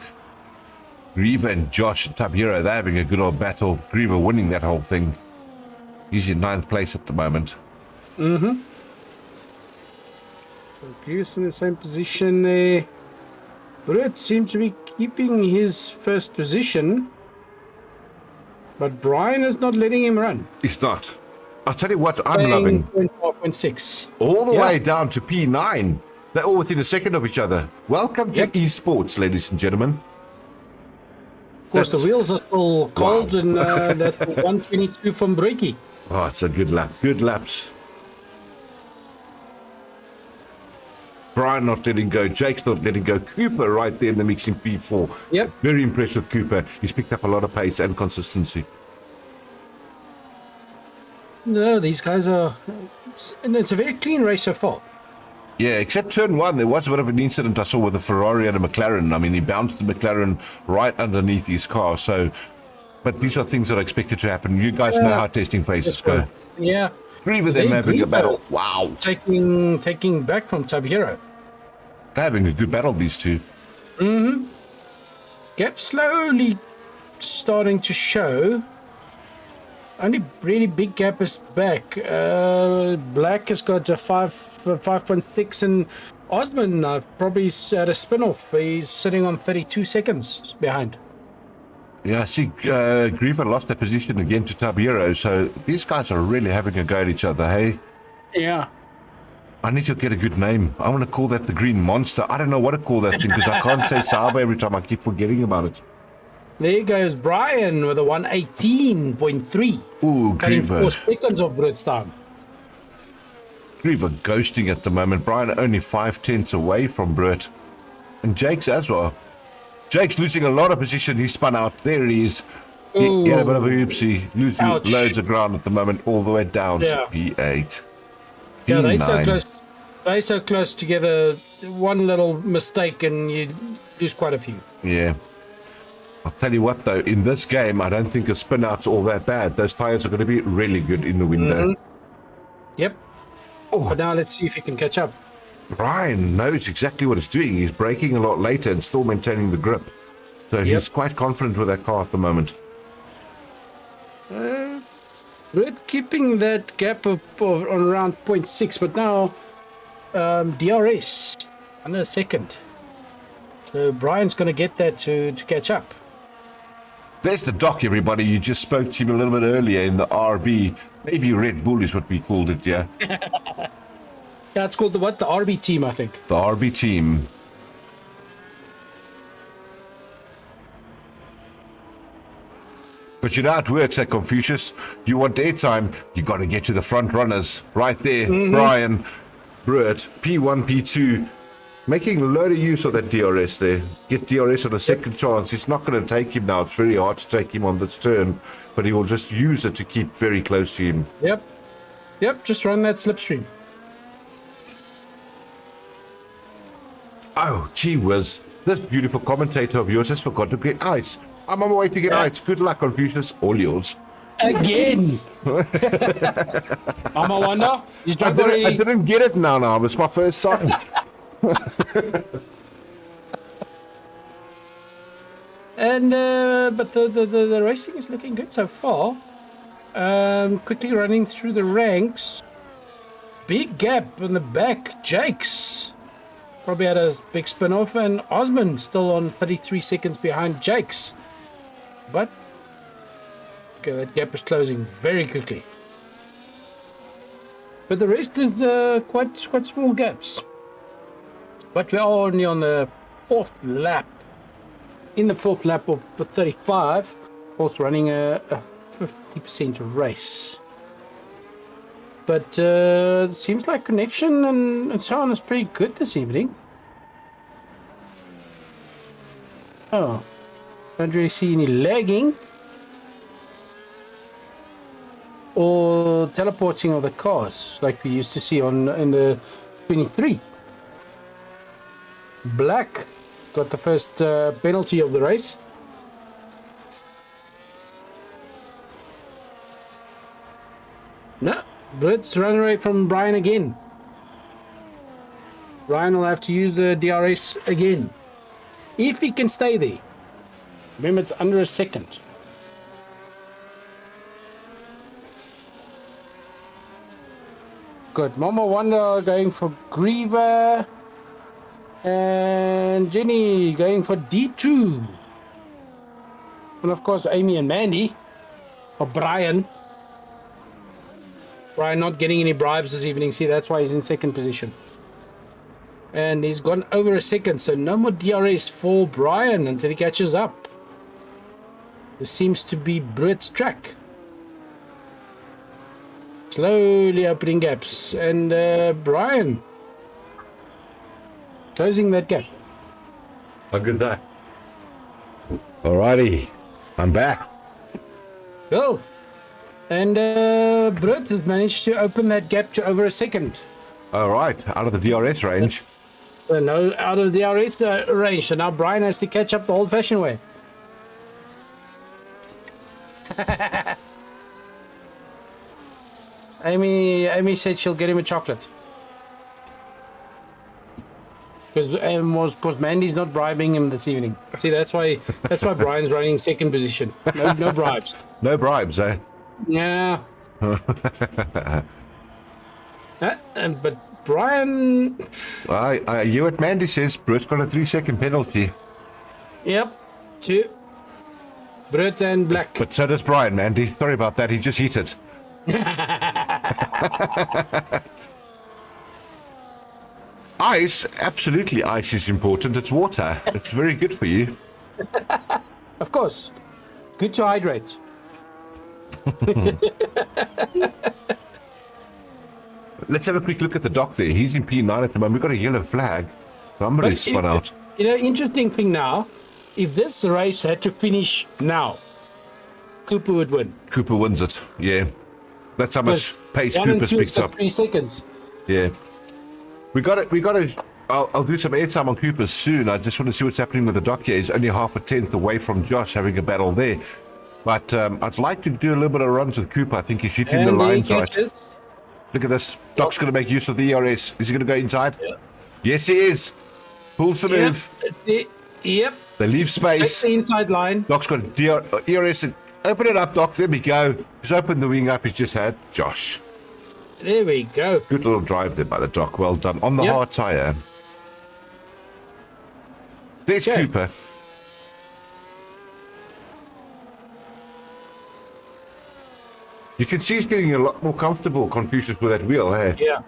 Griever and Josh and Tabhiro, they're having a good old battle. Griever winning that whole thing. He's in 9th place at the moment. Mm-hmm. So Griever's in the same position there. Brett seems to be keeping his first position. But Brian is not letting him run. He's not. I'll tell you what I'm loving. 4.6. All the way down to P9. They're all within a second of each other. Welcome to esports, ladies and gentlemen. Of course, the wheels are still cold, and that's 122 from Breaky. Oh, it's a good lap. Good laps. Brian not letting go. Jake's not letting go. Cooper right there in the mix in P4. Yep. Very impressed with Cooper. He's picked up a lot of pace and consistency. No, these guys are... And it's a very clean race so far. Yeah, except turn 1, there was a bit of an incident I saw with a Ferrari and a McLaren. I mean, he bounced the McLaren right underneath his car. So, but these are things that are expected to happen. You guys know how testing phases go. Yeah. Agree with them having a battle. Wow. Taking back from Tabhiro. They're having a good battle, these two. Mm-hmm. Gap slowly starting to show. Only really big gap is back. Black has got a 5.6, and Osman probably at a spin-off. He's sitting on 32 seconds behind. Yeah, I see Griever lost their position again to Tabhiro, so these guys are really having a go at each other, hey? Yeah. I need to get a good name. I want to call that the Green Monster. I don't know what to call that thing because I can't say Saba every time. I keep forgetting about it. There goes Brian with a 118.3. Ooh, Cutting Griever. 4 seconds of Brett's time. Griever ghosting at the moment. Brian only 5/10 away from Brett. And Jake's as well. Jake's losing a lot of position. He spun out. There he is. He had a bit of a oopsie. Losing loads of ground at the moment, all the way down to P8. Yeah, P9. they so close. They so close together. One little mistake and you lose quite a few. Yeah. I'll tell you what, though, in this game, I don't think a spin out's all that bad. Those tires are going to be really good in the window. Mm-hmm. Yep. But now let's see if he can catch up. Brian knows exactly what he's doing. He's braking a lot later and still maintaining the grip. So he's quite confident with that car at the moment. We're keeping that gap of on around 0.6, but now DRS under a second. So Brian's going to get that to catch up. There's the doc, everybody. You just spoke to him a little bit earlier in the RB. Maybe Red Bull is what we called it, yeah? Yeah, it's called the what? The RB team, I think. The RB team. But you know how it works at Confucius. You want airtime, you got to get to the front runners. Right there, Brian, Brett, P1, P2. Making a load of use of that DRS there. Get DRS on a second chance. It's not going to take him now. It's very hard to take him on this turn. But he will just use it to keep very close to him. Yep. Yep, just run that slipstream. Oh, gee whiz. This beautiful commentator of yours has forgot to get ice. I'm on my way to get ice. Good luck, Confucius. All yours. Again! Mama Wanda, he's I didn't get it now. It's my first sign. And but the racing is looking good so far. Quickly running through the ranks. Big gap in the back. Jakes probably had a big spin off, and Osman still on 33 seconds behind Jakes. But okay, that gap is closing very quickly. But the rest is quite small gaps. But we are only on the fourth lap. In the fourth lap of the 35, also running a 50% race. But it seems like connection and so on is pretty good this evening. Oh, don't really see any lagging or teleporting of the cars like we used to see in the 23. Black got the first penalty of the race. No, Brits run away from Brian again. Brian will have to use the DRS again. If he can stay there. Remember, it's under a second. Good. Mama Wanda going for Griever. And Jenny going for D2. And of course, Amy and Mandy for Brian. Brian not getting any bribes this evening. See, that's why he's in second position. And he's gone over a second, so no more DRS for Brian until he catches up. This seems to be Brit's track. Slowly opening gaps. And Brian closing that gap. Oh, good day. Alrighty, I'm back. Go. And Brit has managed to open that gap to over a second. All right, out of the DRS range. So no, out of the DRS range. So now Brian has to catch up the old-fashioned way. Amy said she'll get him a chocolate. Because Mandy's not bribing him this evening. See, that's why Brian's running second position. No bribes. No bribes, eh? Yeah. But Brian. You what Mandy says, Bruce got a 3-second penalty. Yep. 2. Brett and Black. But so does Brian, Mandy. Sorry about that. He just hit it. Ice, absolutely ice is important. It's water. It's very good for you. Of course. Good to hydrate. Let's have a quick look at the dock there. He's in P9 at the moment. We've got a yellow flag. Somebody's spun out. You know, interesting thing now, if this race had to finish now, Cooper would win. Cooper wins it, yeah. That's how much pace Cooper picks up. 3 seconds. Yeah. We got to. I'll do some airtime on Cooper soon. I just want to see what's happening with the dock here. He's only half a tenth away from Josh having a battle there. But I'd like to do a little bit of runs with Cooper. I think he's hitting the lines right. Look at this. Doc's going to make use of the ERS. Is he going to go inside? Yeah. Yes, he is. Pulls the move. Yep. They leave space. Take the inside line. Doc's got ERS Open it up, Doc. There we go. Just open the wing up he's just had. Josh. There we go. Good little drive there by the Doc. Well done. On the Yep. hard tyre. There's Okay. Cooper. You can see he's getting a lot more comfortable, Confucius, with that wheel, hey? Yeah,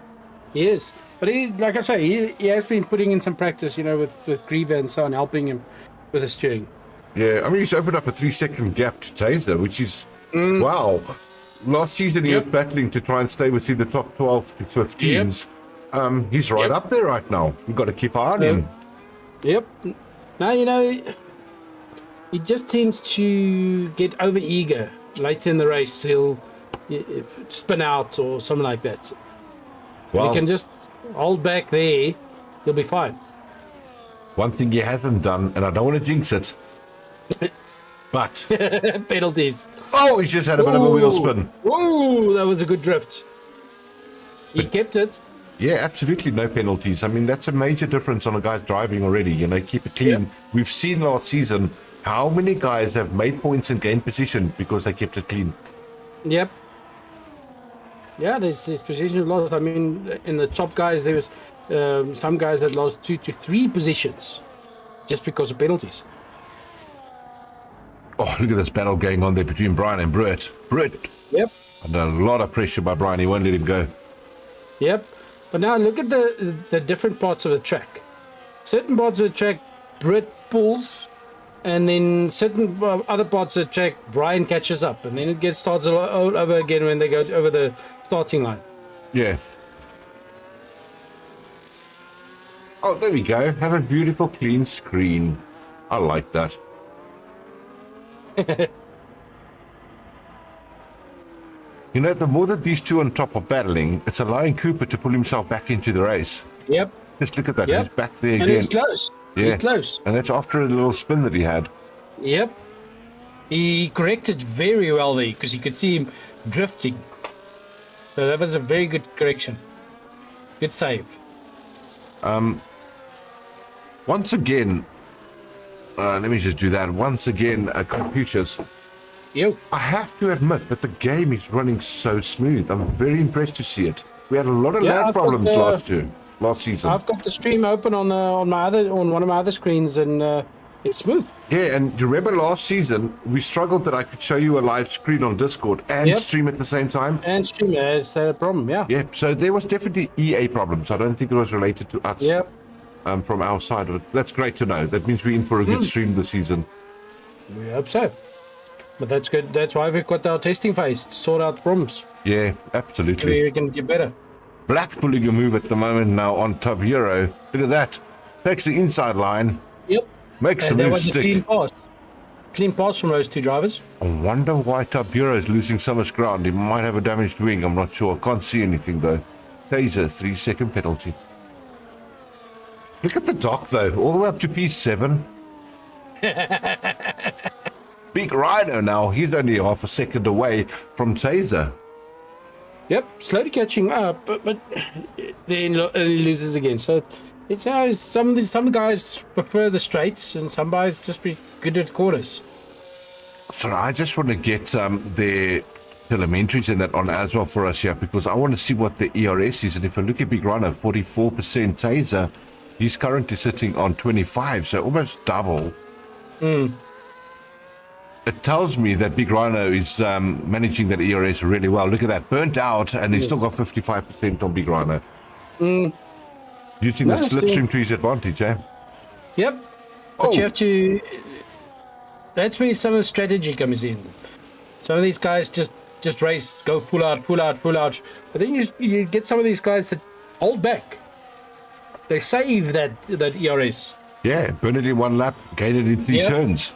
he is. But he, like I say, he has been putting in some practice, with Griever and so on, helping him with the steering. Yeah, I mean, he's opened up a 3-second gap to Taser, which is, wow. Last season he was battling to try and stay within the top 12 to 15s. He's right up there right now. We've got to keep our eye on him. Yep. Now, he just tends to get over eager. Later in the race, he'll spin out or something like that. Well, He can just hold back there, he'll be fine. one thing he hasn't done, and I don't want to jinx it, but... Penalties. Oh, he's just had a bit of a wheel spin. Whoa, that was a good drift. He kept it. Yeah, absolutely no penalties. I mean, that's a major difference on a guy's driving already. Keep it clean. Yep. We've seen last season how many guys have made points and gained position because they kept it clean. Yep. Yeah, there's position lost. I mean, in the top guys, there was some guys that lost 2 to 3 positions just because of penalties. Oh, look at this battle going on there between Brian and Brett. Brett, Yep. under a lot of pressure by Brian. He won't let him go. Yep. But now look at the different parts of the track. Certain parts of the track, Brett pulls, and then certain other parts of the track, Brian catches up, and then it starts all over again when they go over the starting line. Yeah. Oh, there we go. Have a beautiful clean screen. I like that. The more that these two on top are battling, it's allowing Cooper to pull himself back into the race. Yep. Just look at that. Yep. He's back there And again. he's close. Yeah. He's close. And that's after a little spin that he had. Yep. He corrected very well there because you could see him drifting. So that was a very good correction. Good save. Once again, let me just do that. Once again, computers. Yo. I have to admit that the game is running so smooth. I'm very impressed to see it. We had a lot of lag problems last season. I've got the stream open on one of my other screens, and it's smooth. Yeah, and you remember last season we struggled that I could show you a live screen on Discord and stream at the same time. And stream is a problem, yeah. Yeah, so there was definitely EA problems. I don't think it was related to us. Yep. From our side of it. That's great to know. That means we're in for a good stream this season. We hope so. But that's good. That's why we've got our testing phase to sort out the problems. Yeah, absolutely. Maybe we can get better. Black pulling a move at the moment now on top hero. Look at that. Takes the inside line. Yep. Makes the And that move was a stick. clean pass. Clean pass from those two drivers. I wonder why Top Hero is losing so much ground. He might have a damaged wing. I'm not sure. Can't see anything though. Taser, 3-second penalty. Look at the dock though, all the way up to P7. Big Rhino now. He's only half a second away from Taser. Yep, slowly catching up, but then he loses again. So it's some guys prefer the straights, and some guys just be good at corners. So I just want to get their telemetries and that on as well for us here, because I want to see what the ERS is. And if I look at Big Rhino, 44% Taser, he's currently sitting on 25, so almost double. It tells me that Big Rhino is managing that ERS really well. Look at that, burnt out, and he's still got 55% on Big Rhino. Using the slipstream to his advantage, eh? Yep. But you have to. That's where some of the strategy comes in. Some of these guys just race, go pull out. But then you get some of these guys that hold back. They save that ERS. Yeah, burn it in one lap, gain it in 3 turns.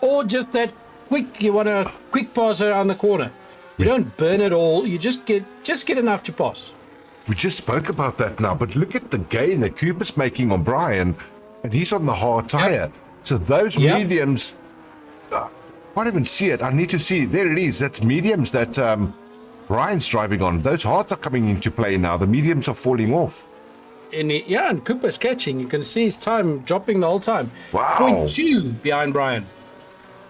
Or just that quick, you want a quick pass around the corner. You don't burn it all, you just get enough to pass. We just spoke about that now, but look at the gain that Cooper's making on Brian, and he's on the hard tire. So those mediums, I can't even see it. I need to see. There it is. That's mediums that Brian's driving on. Those hards are coming into play now. The mediums are falling off. And Cooper's catching. You can see his time dropping the whole time. Wow. 0.2 behind Brian.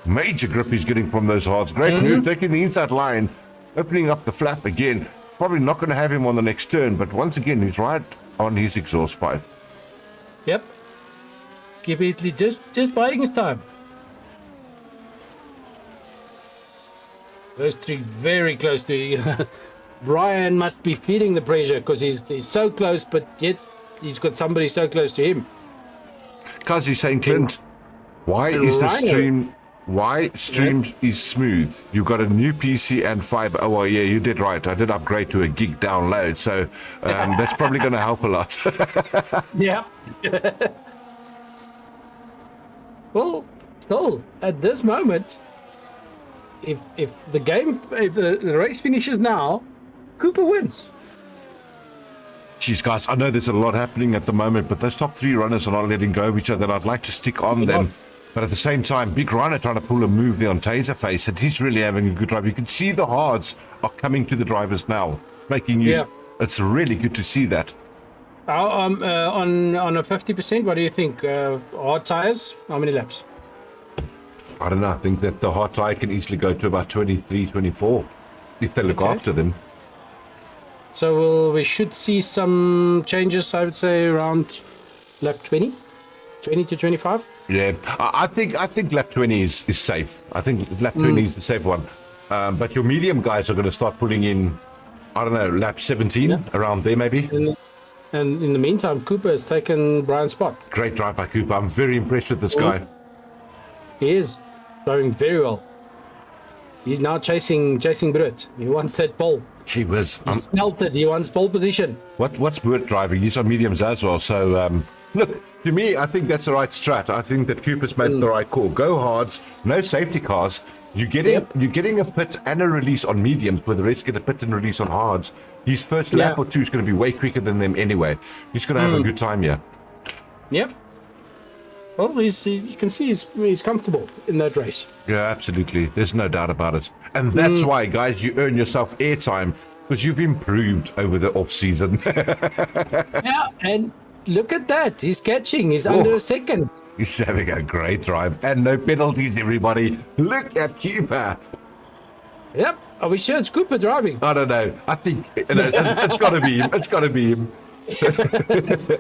Major grip he's getting from those hards. Great move, taking the inside line, opening up the flap again. Probably not going to have him on the next turn, but once again, he's right on his exhaust pipe. Yep. Keep it just buying his time. Those three very close to you. Brian must be feeling the pressure because he's so close, but yet he's got somebody so close to him. Because he's saying, Clint, why is the Rhino. stream... Why stream is smooth? You've got a new PC and fiber. Oh, well, yeah, you did right. I did upgrade to a gig download, so that's probably going to help a lot. Yeah. Well, still, at this moment, if the race finishes now, Cooper wins. Jeez, guys, I know there's a lot happening at the moment, but those top three runners are not letting go of each other, and I'd like to stick on them. But at the same time, Big Rhino trying to pull a move there on Taserface, and he's really having a good drive. You can see the hards are coming to the drivers now, making use. Yeah. It's really good to see that. On a 50%, what do you think? Hard tires, how many laps? I don't know. I think that the hot tire can easily go to about 23, 24 if they look after them. So we should see some changes, I would say, around lap 20 to 25. Yeah, I think lap 20 is safe. I think lap 20 is the safe one. But your medium guys are going to start pulling in, I don't know, lap 17, around there maybe. And in the meantime, Cooper has taken Brian's spot. Great drive by Cooper. I'm very impressed with this guy. He is going very well. He's now chasing Brett. He wants that pole. Gee whiz. He's smelted. He wants pole position. What's Bert driving? He's on mediums as well. So, look, to me, I think that's the right strat. I think that Cooper's made the right call. Go hards, no safety cars. You're getting a pit and a release on mediums, where the rest get a pit and release on hards. His first lap or two is going to be way quicker than them anyway. He's going to have a good time here. Yep. Well, you can see he's comfortable in that race. Yeah, absolutely. There's no doubt about it. And that's why, guys, you earn yourself airtime, because you've improved over the off-season. Yeah, and look at that. He's catching. He's under a second. He's having a great drive. And no penalties, everybody. Look at Cooper. Yep. Are we sure it's Cooper driving? I don't know. I think it's got to be him. It's got to be him.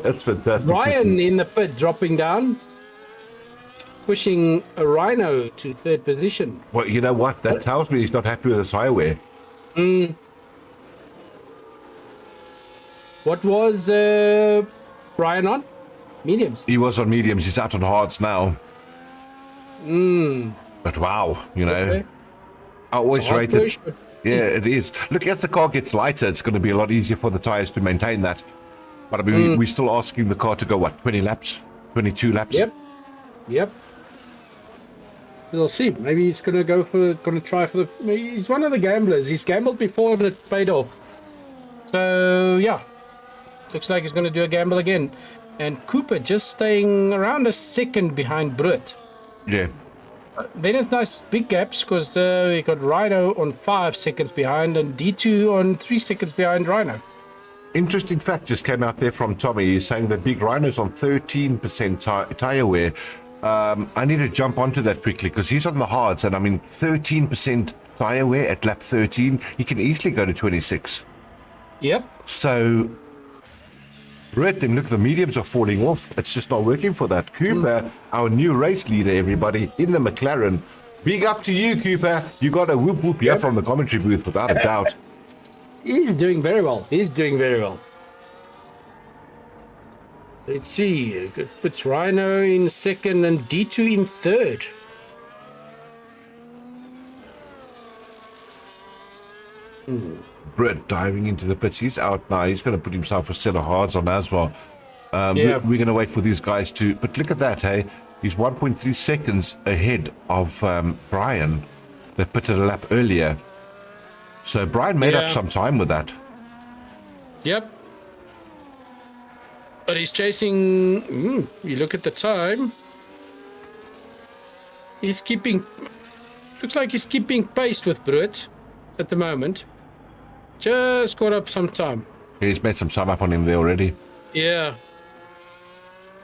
That's fantastic. Brian in the pit dropping down, pushing a Rhino to third position. Well, you know what? That tells me he's not happy with his tire wear. What was Brian on? Mediums. He was on mediums. He's out on hards now. But wow, Okay. I always Hard rated. push, but Yeah, it is. Look, as the car gets lighter, it's going to be a lot easier for the tires to maintain that. But I mean, we're still asking the car to go, what, 20 laps? 22 laps? Yep. We'll see. Maybe he's gonna try for the. He's one of the gamblers. He's gambled before and it paid off. So yeah, looks like he's gonna do a gamble again. And Cooper just staying around a second behind Brut. Yeah. Then it's nice big gaps because we got Rhino on 5 seconds behind and D2 on 3 seconds behind Rhino. Interesting fact just came out there from Tommy. He's saying that Big Rhino's on 13% tire wear. I need to jump onto that quickly because he's on the hards, and I mean 13% tire wear at lap 13. He can easily go to 26. Yep. So, Brett, then look, the mediums are falling off. It's just not working for that. Cooper, our new race leader, everybody, in the McLaren. Big up to you, Cooper. You got a whoop whoop here from the commentary booth, without a doubt. He's doing very well. Let's see. It puts Rhino in second and D2 in third. Brett diving into the pits. He's out now. He's going to put himself a set of hards on as well. We're going to wait for these guys to... But look at that, hey? He's 1.3 seconds ahead of Brian that pitted a lap earlier. So Brian made up some time with that. Yep. But he's chasing... you look at the time. He's keeping... Looks like he's keeping pace with Brut at the moment. Just got up some time. Yeah, he's made some time up on him there already. Yeah.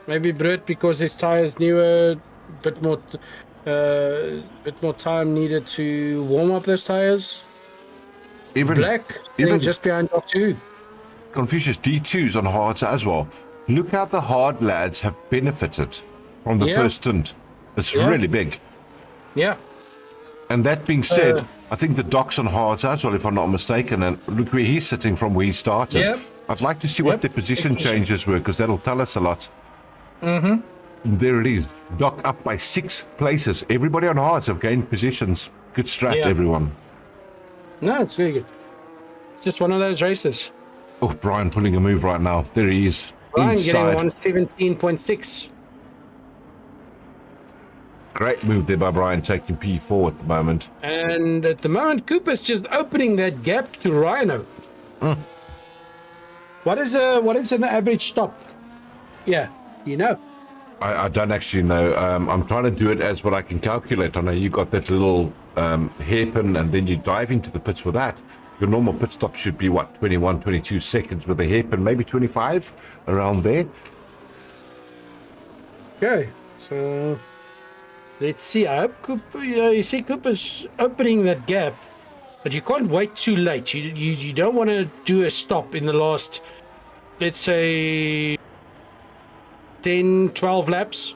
Maybe Brut because his tire's newer, bit more... Bit more time needed to warm up those tires. Even Black, sitting just behind Doc 2. Confucius D2s on hards as well. Look how the hard lads have benefited from the first stint. It's really big. Yeah. And that being said, I think the Doc's on hards as well, if I'm not mistaken. And look where he's sitting from where he started. Yep. I'd like to see what the position changes were, because that'll tell us a lot. Mm-hmm. There it is. Doc up by 6 places. Everybody on hards have gained positions. Good strat, everyone. No, it's really good. It's just one of those races. Oh, Brian pulling a move right now. There he is. Brian Inside. getting 117.6. Great move there by Brian, taking P4 at the moment. And at the moment, Cooper's just opening that gap to Rhino. What is an average stop? Yeah, you know. I don't actually know. I'm trying to do it as what I can calculate. I know you got that little hairpin, and then you dive into the pits with that. Your normal pit stop should be, what, 21, 22 seconds with a hairpin, maybe 25, around there. Okay, so let's see. I hope Cooper, you see Cooper's opening that gap, but you can't wait too late. You don't want to do a stop in the last, let's say, 10, 12 laps,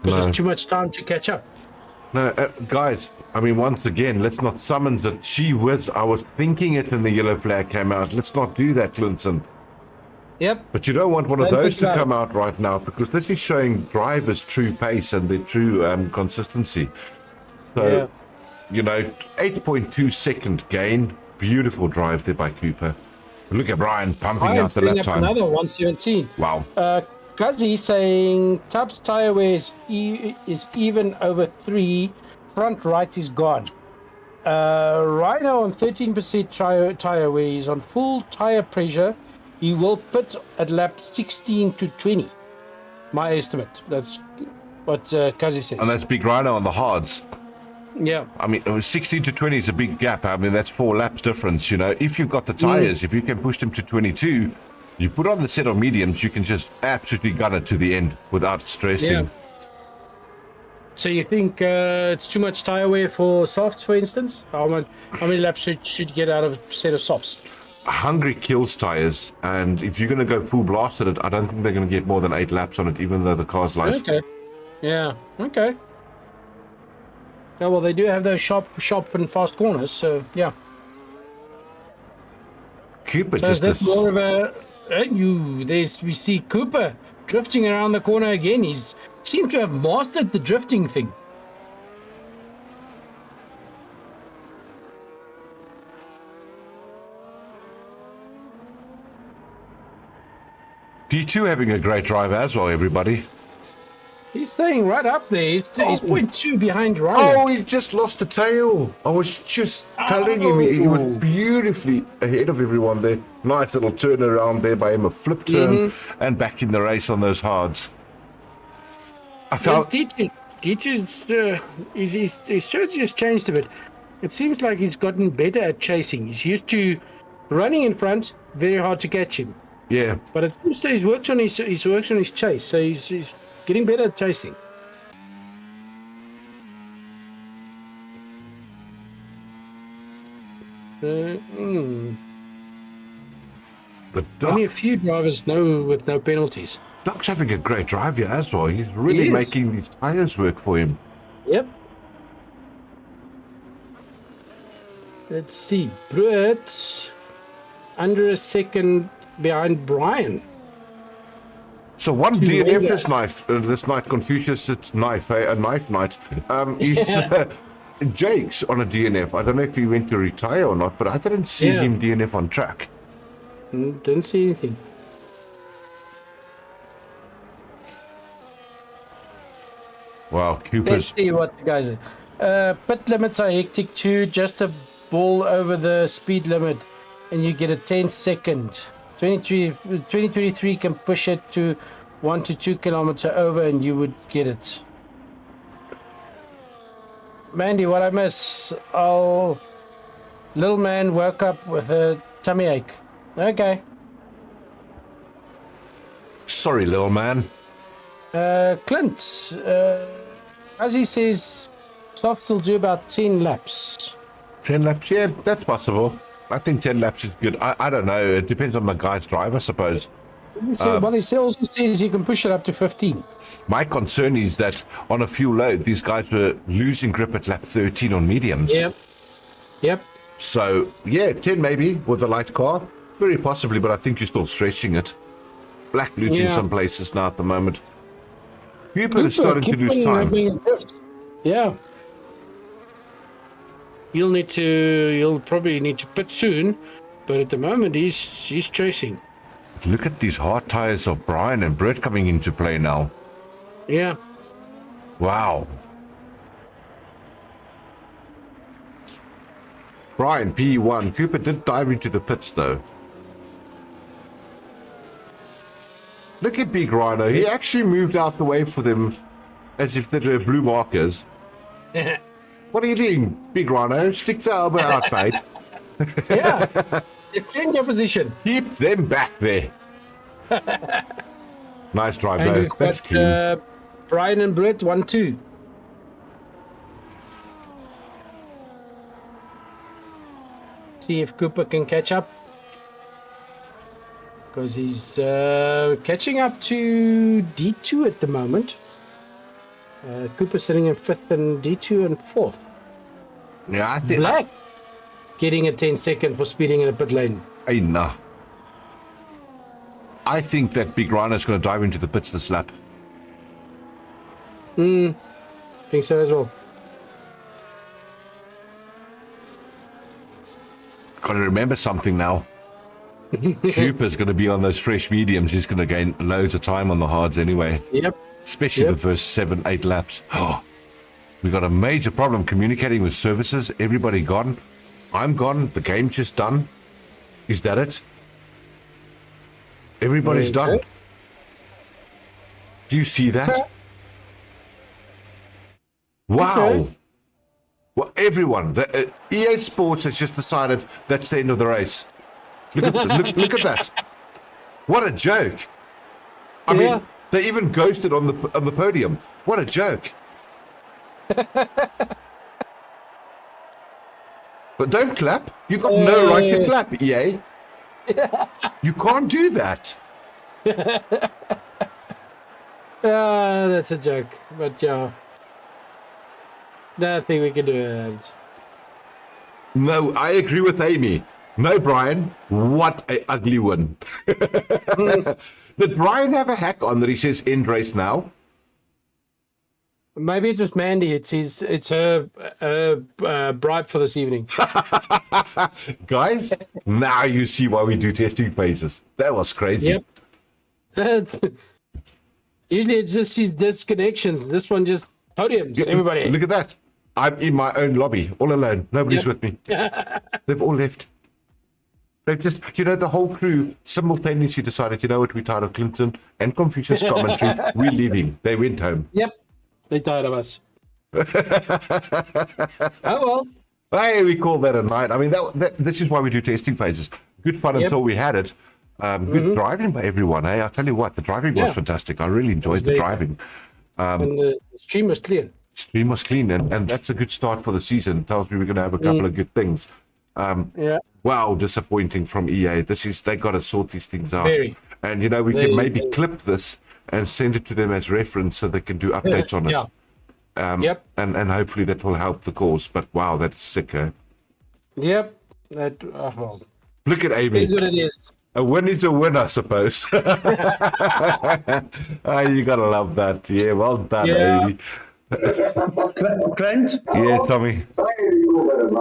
because there's too much time to catch up. No, guys, I mean, once again, let's not summons it. Gee whiz, I was thinking it and the yellow flag came out. Let's not do that, Clinton. Yep. But you don't want one of those to come out right now, because this is showing drivers' true pace and their true consistency. So, you know, 8.2 second gain. Beautiful drive there by Cooper. Look at Brian pumping out the lap time. Another 117. Wow. Kazi saying Tubbs tire wear is even over 3. Front right is gone. Rhino on 13% tire wear is on full tire pressure. He will pit at lap 16 to 20. My estimate. That's what Kazi says. And that's Big Rhino on the hards. Yeah. I mean, 16 to 20 is a big gap. I mean, that's 4 laps difference, you know. If you've got the tires, if you can push them to 22, you put on the set of mediums, you can just absolutely gun it to the end without stressing. Yeah. So you think it's too much tire wear for softs, for instance? How many laps should you get out of a set of softs? Hungary kills tires, and if you're going to go full blast at it, I don't think they're going to get more than 8 laps on it, even though the car's light. Okay. Yeah. Okay. Yeah, well, they do have those sharp and fast corners, so yeah. Cooper So just that's is, more of a we see Cooper drifting around the corner again. He's seemed to have mastered the drifting thing. D2 having a great drive as well, everybody. He's staying right up there. He's 0.2 behind Ryan. Oh, he just lost the tail. I was just telling him he was beautifully ahead of everyone there. Nice little turn around there by him, a flip turn, and back in the race on those hards. I felt Dieter's his strategy has changed a bit. It seems like he's gotten better at chasing. He's used to running in front, very hard to catch him. Yeah. But it seems that he's worked on his chase, so he's getting better at chasing. But Only a few drivers know with no penalties. Doc's having a great drive here as well. He's really making these tires work for him. Yep. Let's see. Brett under a second behind Brian. So one DNF this night, Confucius, it's knife, a knife night. Is Jake's on a DNF. I don't know if he went to retire or not, but I didn't see him DNF on track. Didn't see anything. Wow, Cooper's... Let's see what the guys are. Pit limits are hectic too. Just a ball over the speed limit and you get a 10-second. 2023 can push it to 1 to 2 kilometers over and you would get it. Mandy, what I miss? Oh, little man woke up with a tummy ache. Okay. Sorry, little man. Clint, As he says, Soft will do about 10 laps. 10 laps, yeah, that's possible. I think 10 laps is good. I don't know. It depends on the guy's drive, I suppose. He also says he can push it up to 15. My concern is that on a fuel load, these guys were losing grip at lap 13 on mediums. Yep. So, yeah, 10 maybe with a light car. Very possibly, but I think you're still stretching it. Black losing some places now at the moment. Cooper is starting to lose time. Yeah. You'll probably need to pit soon, but at the moment he's chasing. Look at these hard tires of Brian and Brett coming into play now. Yeah. Wow. Brian, P1. Cooper did dive into the pits though. Look at Big Rhino. He actually moved out the way for them as if they were blue markers. What are you doing, Big Rhino? Stick the elbow out, mate. Yeah. Defend your position. Keep them back there. Nice drive, And though. we've That's got clean. Brian and Brett 1-2. See if Cooper can catch up. Because he's catching up to D2 at the moment. Cooper sitting in 5th and D2 in 4th. Yeah, I think. Black getting a 10-second for speeding in a pit lane. Nah. I think that Big Rhino's going to dive into the pits this lap. Think so as well. Got to remember something now. Cooper's going to be on those fresh mediums. He's going to gain loads of time on the hards anyway. Yep. Especially the first 7-8 laps. Oh, we got a major problem communicating with services. Everybody gone. I'm gone. The game's just done. Is that it? Everybody's done. Do you see that? Wow. Okay. Well, everyone. The, EA Sports has just decided that's the end of the race. Look at, look at that. What a joke. I mean, they even ghosted on the podium. What a joke. But don't clap. You got no right to clap, EA. You can't do that. That's a joke. But yeah. Nothing we can do about it. No, I agree with Amy. No, Brian. What a ugly one. Did Brian have a hack on that he says end race now? Maybe it was Mandy. It's her bribe for this evening. Guys, now you see why we do testing phases. That was crazy. Yep. Usually it's just these disconnections. This one just podiums. Everybody. Look at that. I'm in my own lobby, all alone. Nobody's with me. They've all left. They've just, the whole crew simultaneously decided, what, we're tired of Clinton and Confucius commentary. We're leaving. They went home. Yep. They tired of us. Oh, well. Hey, we call that a night. I mean, this is why we do testing phases. Good fun until we had it. Good driving by everyone. Hey, I'll tell you what, the driving was fantastic. I really enjoyed the driving. And the stream was clear. Stream was clean, and that's a good start for the season. Tells me we're going to have a couple of good things. Wow, disappointing from EA. They got to sort these things out. And we can maybe clip this and send it to them as reference so they can do updates on it. And hopefully that will help the cause. But wow, that's sick, eh? Yep. Well, look at Amy. It is what it is. A win is a win, I suppose. You gotta love that. Yeah, well done, Amy. Clint? Yeah, Tommy.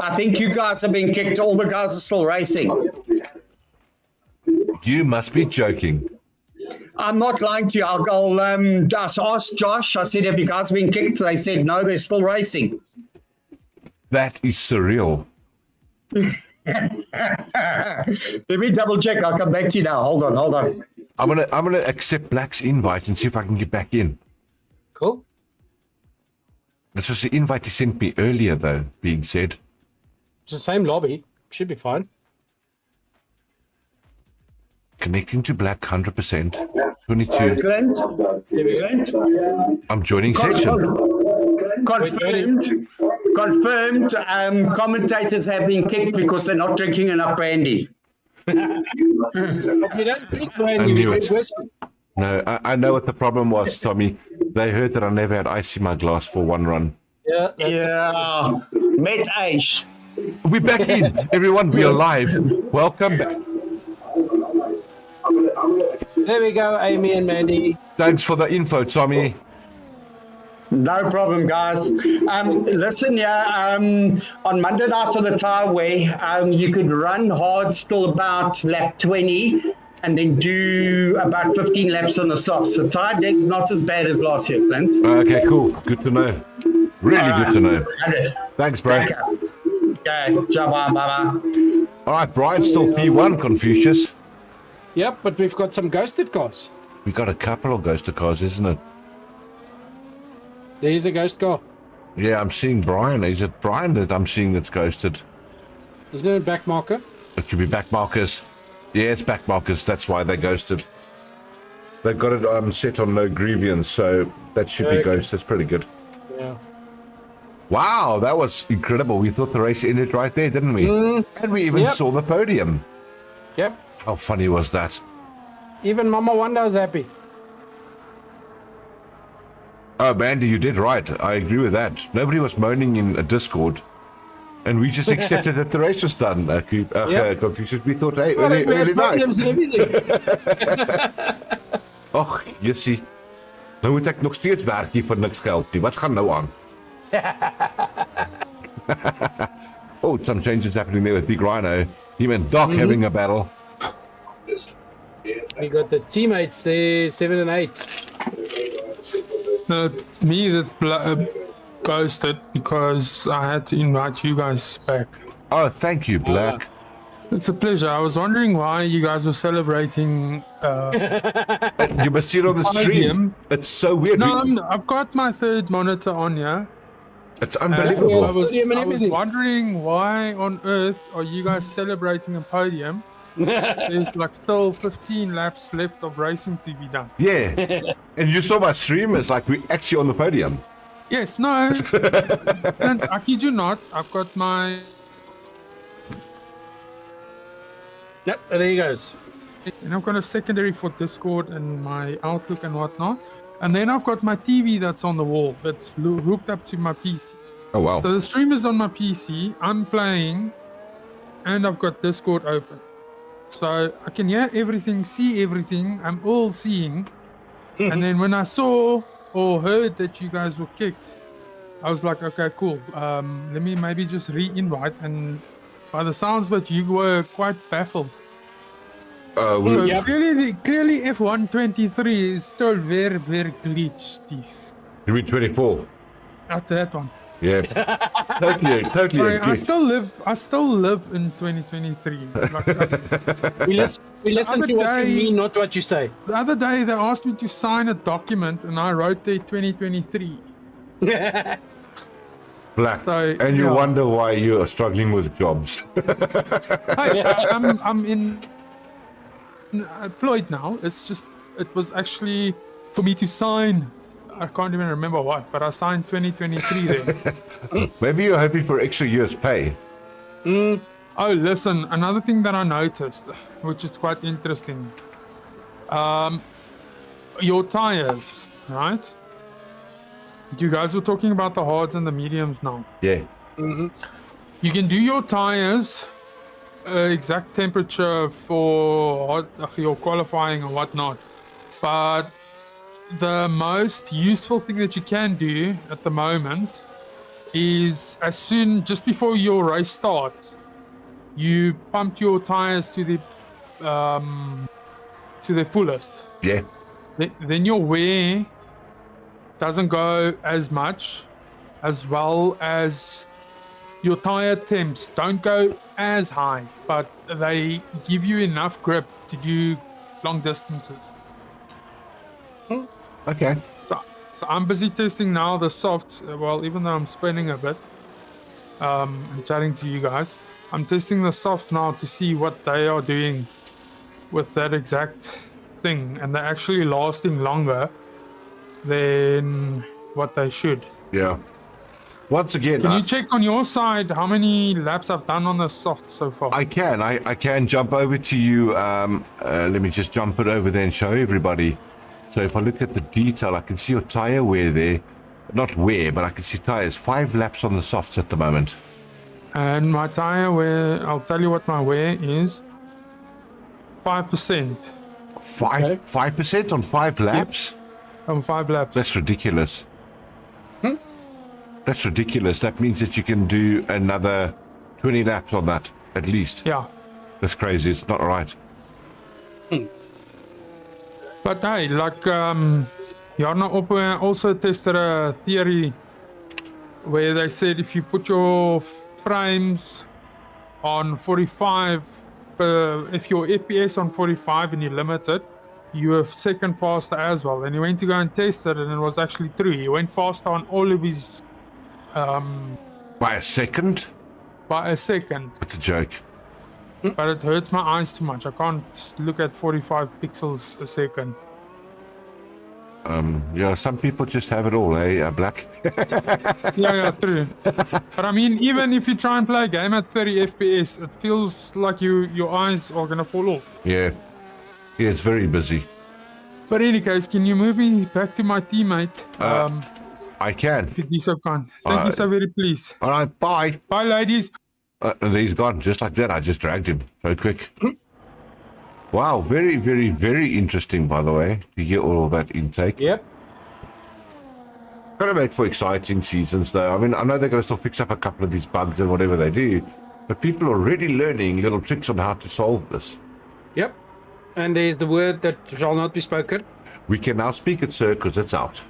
I think you guys have been kicked. All the guys are still racing. You must be joking. I'm not lying to you. I'll just ask Josh. I said, have you guys been kicked? They said, no, they're still racing. That is surreal. Let me double check. I'll come back to you now. Hold on. I'm gonna accept Black's invite and see if I can get back in. Cool. This was the invite he sent me earlier, though, being said. It's the same lobby. Should be fine. Connecting to Black 100%. 22. Clint? I'm joining session. Confirmed. Commentators have been kicked because they're not drinking enough brandy. We don't drink I brandy, we knew drink it. whiskey. No, I know what the problem was, Tommy. They heard that I never had ice in my glass for one run. Yeah. Yeah. Met Aish. We're back in, everyone. We are live. Welcome back. There we go, Amy and Mandy. Thanks for the info, Tommy. No problem, guys. Listen, on Monday night on the Taiway, you could run hard still about lap 20 and then do about 15 laps on the softs. The tire deck's not as bad as last year, Clint. Okay, cool. Good to know. Really good to know. Thanks, bro. Okay, bye-bye. All right, Brian, still P1, Confucius. Yep, but we've got some ghosted cars. We got a couple of ghoster cars, isn't it? There's a ghost car. Yeah, I'm seeing Brian. Is it Brian that I'm seeing that's ghosted? Isn't it a back marker? It could be back markers. Yeah, it's back markers. That's why they ghosted. They've got it set on no grievance, so that should be ghost. That's pretty good. Yeah. Wow, that was incredible. We thought the race ended right there, didn't we? And we even saw the podium. Yep. How funny was that? Even Mama Wanda was happy. Oh, Mandy, you did right. I agree with that. Nobody was moaning in a Discord. And we just accepted that the race was done. Confucius, we thought, hey, Well, early we had night. podiums and everything. Och, Jessie. Nou moet ek nog steeds werk hier vir niks geld nie. Wat gaan nou aan? Oh, some changes happening there with Big Rhino. Him and Doc having a battle. We got the teammates there, 7 and 8. No, it's me that's ghosted because I had to invite you guys back. Oh, thank you, Black. It's a pleasure. I was wondering why you guys were celebrating. You must see it on the stream. It's so weird. No, I've got my third monitor on here. It's unbelievable. I was wondering why on earth are you guys celebrating a podium? There's like still 15 laps left of racing to be done. Yeah. And you saw my stream. It's like we're actually on the podium. Yes, no. And I kid you not. I've got my. Yep, there he goes. And I've got a secondary for Discord and my Outlook and whatnot. And then I've got my TV that's on the wall that's hooked up to my PC. Oh, wow. So the stream is on my PC. I'm playing. And I've got Discord open. So I can hear everything, see everything. I'm all seeing. And then when I saw or heard that you guys were kicked, I was like, okay, cool. Let me maybe just re-invite. And by the sounds of it, you were quite baffled. So clearly F1 23 is still very, very glitched, Steve. You mean 24? Not that one. Yeah. Totally Sorry, agree. I still live in 2023. Like, we listen to what you mean, not what you say. The other day they asked me to sign a document and I wrote there 2023. Black. So, and you wonder why you are struggling with jobs. Hey, I'm employed now. It's just, it was actually for me to sign. I can't even remember what, but I signed 2023 there. Maybe you're hoping for extra year's pay. Oh, listen, another thing that I noticed, which is quite interesting. Your tires, right? You guys were talking about the hards and the mediums now. Yeah. You can do your tires exact temperature for your qualifying and whatnot, but the most useful thing that you can do at the moment is just before your race starts, you pump your tires to the fullest. Yeah. Then your wear doesn't go as much, as well as your tire temps don't go as high, but they give you enough grip to do long distances. Okay. So I'm busy testing now the softs. Well, even though I'm spinning a bit, and chatting to you guys, I'm testing the softs now to see what they are doing with that exact thing, and they're actually lasting longer than what they should. Yeah. Once again, Can you check on your side how many laps I've done on the soft so far? I can jump over to you. Let me just jump it over there and show everybody. So if I look at the detail, I can see your tire wear there. Not wear, but I can see tires. 5 laps on the softs at the moment. And my tire wear, I'll tell you what my wear is. 5%. 5% on 5 laps? On 5 laps. That's ridiculous. That's ridiculous. That means that you can do another 20 laps on that, at least. Yeah. That's crazy. It's not right. But hey, like, Jarno Oppe also tested a theory where they said if you put your frames on 45, if your FPS on 45 and you limit it, you have second faster as well. And he went to go and test it, and it was actually true. He went faster on all of his... By a second? By a second. It's a joke. But it hurts my eyes too much. I can't look at 45 pixels a second. Yeah, some people just have it all, eh, Black? Yeah, true. But I mean, even if you try and play a game at 30 FPS, it feels like your eyes are gonna fall off. Yeah. Yeah, it's very busy. But in any case, can you move me back to my teammate? I can. If you'd be so kind. Thank you so very please. All right, bye. Bye, ladies. And he's gone, just like that. I just dragged him so quick. Wow, very, very, very interesting, by the way, to hear all of that intake. Yep. Gotta make for exciting seasons, though. I mean, I know they're going to still fix up a couple of these bugs and whatever they do, but people are already learning little tricks on how to solve this. Yep. And there's the word that shall not be spoken. We can now speak it, sir, because it's out.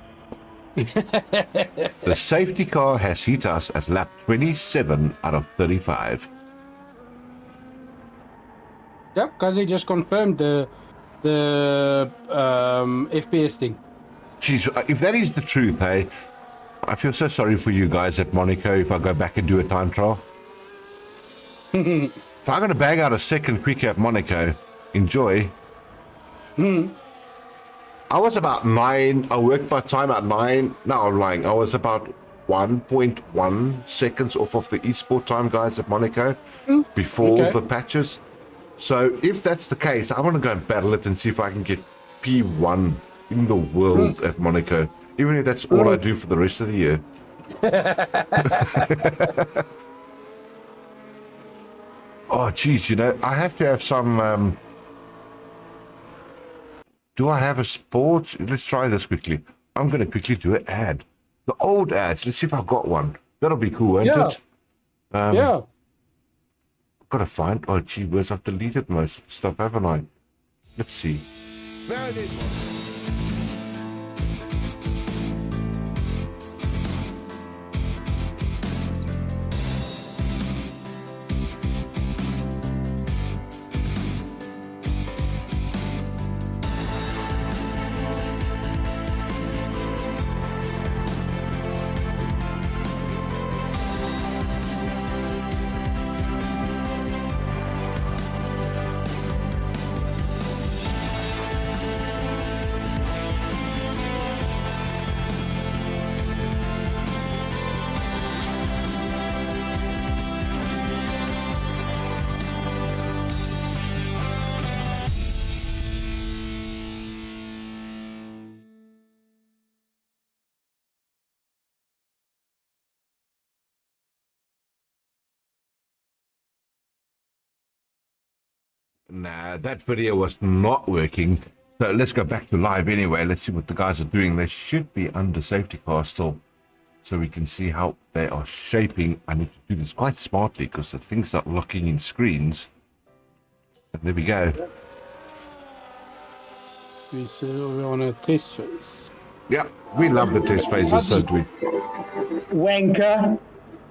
The safety car has hit us at lap 27 out of 35. Yep, because he just confirmed the FPS thing. Jeez, if that is the truth, hey, I feel so sorry for you guys at Monaco if I go back and do a time trial. If I'm going to bang out a second quicker at Monaco, enjoy. I was about 9. I worked my time at 9. No, I'm lying. I was about 1.1 seconds off of the esport time, guys, at Monaco before the patches. So if that's the case, I want to go and battle it and see if I can get P1 in the world at Monaco, even if that's all I do for the rest of the year. Oh, geez, you know, I have to have some... Do I have a sport? Let's try this quickly. I'm going to quickly do an ad. The old ads. Let's see if I've got one. That'll be cool, won't it? Yeah. Got to find... Oh, gee whiz, I've deleted most of the stuff, haven't I? Let's see. There it is. Nah, that video was not working. So let's go back to live anyway. Let's see what the guys are doing. They should be under safety car still, so we can see how they are shaping. I need to do this quite smartly because the thing's not locking in screens. And there we go. We're on a test phase. Yeah, we love the test phases, so do we. Wanker.